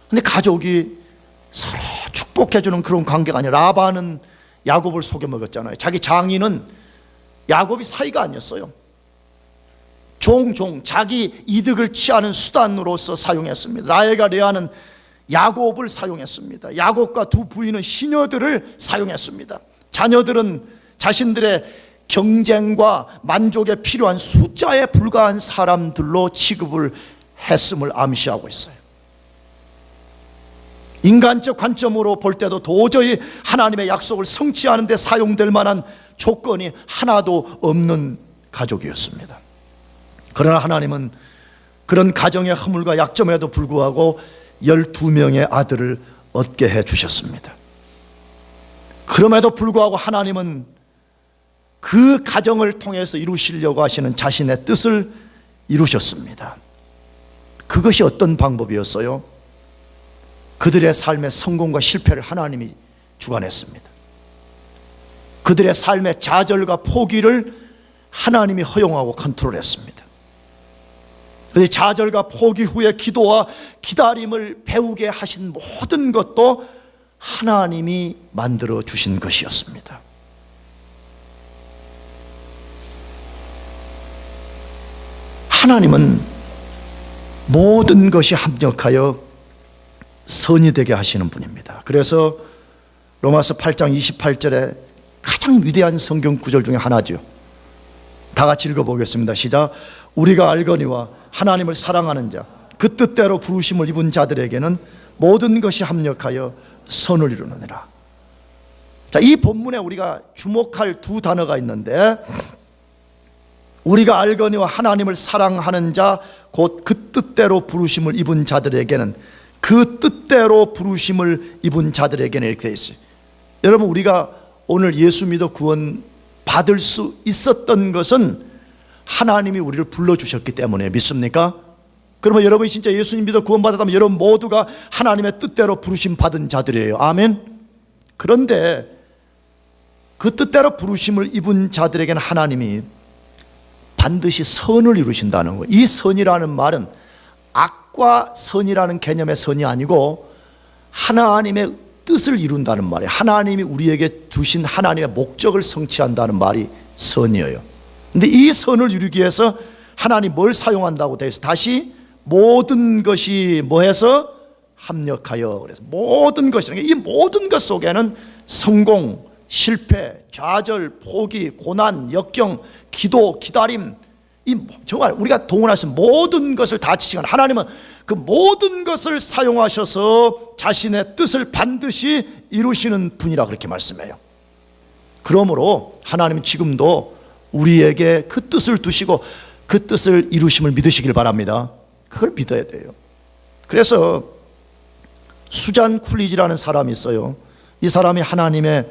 근데 가족이 서로 축복해주는 그런 관계가 아니라, 라반은 야곱을 속여먹었잖아요. 자기 장인은 야곱이 사이가 아니었어요. 종종 자기 이득을 취하는 수단으로서 사용했습니다. 라헬과 레아는 야곱을 사용했습니다. 야곱과 두 부인은 시녀들을 사용했습니다. 자녀들은 자신들의 경쟁과 만족에 필요한 숫자에 불과한 사람들로 취급을 했음을 암시하고 있어요. 인간적 관점으로 볼 때도 도저히 하나님의 약속을 성취하는 데 사용될 만한 조건이 하나도 없는 가족이었습니다. 그러나 하나님은 그런 가정의 허물과 약점에도 불구하고 12명의 아들을 얻게 해 주셨습니다. 그럼에도 불구하고 하나님은 그 가정을 통해서 이루시려고 하시는 자신의 뜻을 이루셨습니다. 그것이 어떤 방법이었어요? 그들의 삶의 성공과 실패를 하나님이 주관했습니다. 그들의 삶의 좌절과 포기를 하나님이 허용하고 컨트롤했습니다. 그래서 좌절과 포기 후에 기도와 기다림을 배우게 하신 모든 것도 하나님이 만들어 주신 것이었습니다. 하나님은 모든 것이 합력하여 선이 되게 하시는 분입니다. 그래서 로마서 8장 28절에 가장 위대한 성경 구절 중에 하나죠. 다 같이 읽어보겠습니다. 시작. 우리가 알거니와 하나님을 사랑하는 자, 그 뜻대로 부르심을 입은 자들에게는 모든 것이 합력하여 선을 이루느니라. 자, 자, 이 본문에 우리가 주목할 두 단어가 있는데, 우리가 알거니와 하나님을 사랑하는 자 곧 그 뜻대로 부르심을 입은 자들에게는, 그 뜻대로 부르심을 입은 자들에게는 이렇게 되어 있어요. 여러분, 우리가 오늘 예수 믿어 구원 받을 수 있었던 것은 하나님이 우리를 불러주셨기 때문에 믿습니까? 그러면 여러분이 진짜 예수님 믿어 구원 받았다면 여러분 모두가 하나님의 뜻대로 부르심 받은 자들이에요. 아멘. 그런데 그 뜻대로 부르심을 입은 자들에게는 하나님이 반드시 선을 이루신다는 거예요. 이 선이라는 말은 악과 선이라는 개념의 선이 아니고 하나님의 뜻을 이룬다는 말이에요. 하나님이 우리에게 두신 하나님의 목적을 성취한다는 말이 선이에요. 근데 이 선을 이루기 위해서 하나님 뭘 사용한다고 되어 있어요? 다시 모든 것이 뭐해서 합력하여, 그래서 모든 것이, 이 모든 것 속에는 성공, 실패, 좌절, 포기, 고난, 역경, 기도, 기다림, 이 정말 우리가 동원할 수 있는 모든 것을 다 지시간 하나님은 그 모든 것을 사용하셔서 자신의 뜻을 반드시 이루시는 분이라 그렇게 말씀해요. 그러므로 하나님은 지금도 우리에게 그 뜻을 두시고 그 뜻을 이루심을 믿으시길 바랍니다. 그걸 믿어야 돼요. 그래서 수잔 쿨리지라는 사람이 있어요. 이 사람이 하나님의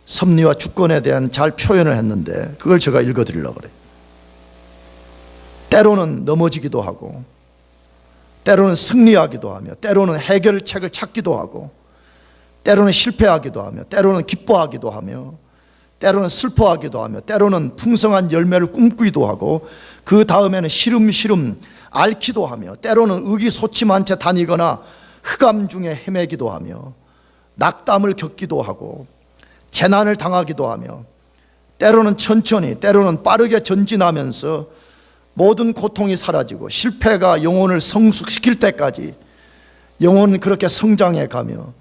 섭리와 주권에 대한 잘 표현을 했는데 그걸 제가 읽어드리려고 그래요. 때로는 넘어지기도 하고, 때로는 승리하기도 하며, 때로는 해결책을 찾기도 하고, 때로는 실패하기도 하며, 때로는 기뻐하기도 하며, 때로는 슬퍼하기도 하며, 때로는 풍성한 열매를 꿈꾸기도 하고, 그 다음에는 시름시름 앓기도 하며, 때로는 의기소침한 채 다니거나 흑암 중에 헤매기도 하며, 낙담을 겪기도 하고, 재난을 당하기도 하며, 때로는 천천히, 때로는 빠르게 전진하면서 모든 고통이 사라지고 실패가 영혼을 성숙시킬 때까지 영혼은 그렇게 성장해 가며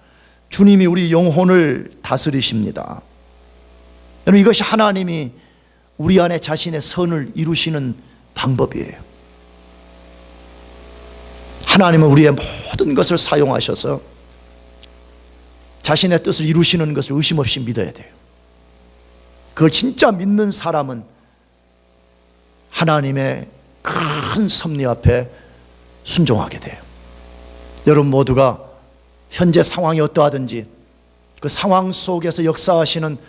주님이 우리 영혼을 다스리십니다. 여러분, 이것이 하나님이 우리 안에 자신의 선을 이루시는 방법이에요. 하나님은 우리의 모든 것을 사용하셔서 자신의 뜻을 이루시는 것을 의심 없이 믿어야 돼요. 그걸 진짜 믿는 사람은 하나님의 큰 섭리 앞에 순종하게 돼요. 여러분 모두가 현재 상황이 어떠하든지 그 상황 속에서 역사하시는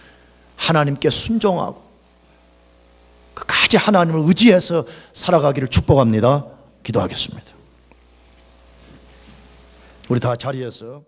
하나님께 순종하고 끝까지 하나님을 의지해서 살아가기를 축복합니다. 기도하겠습니다. 우리 다 자리에서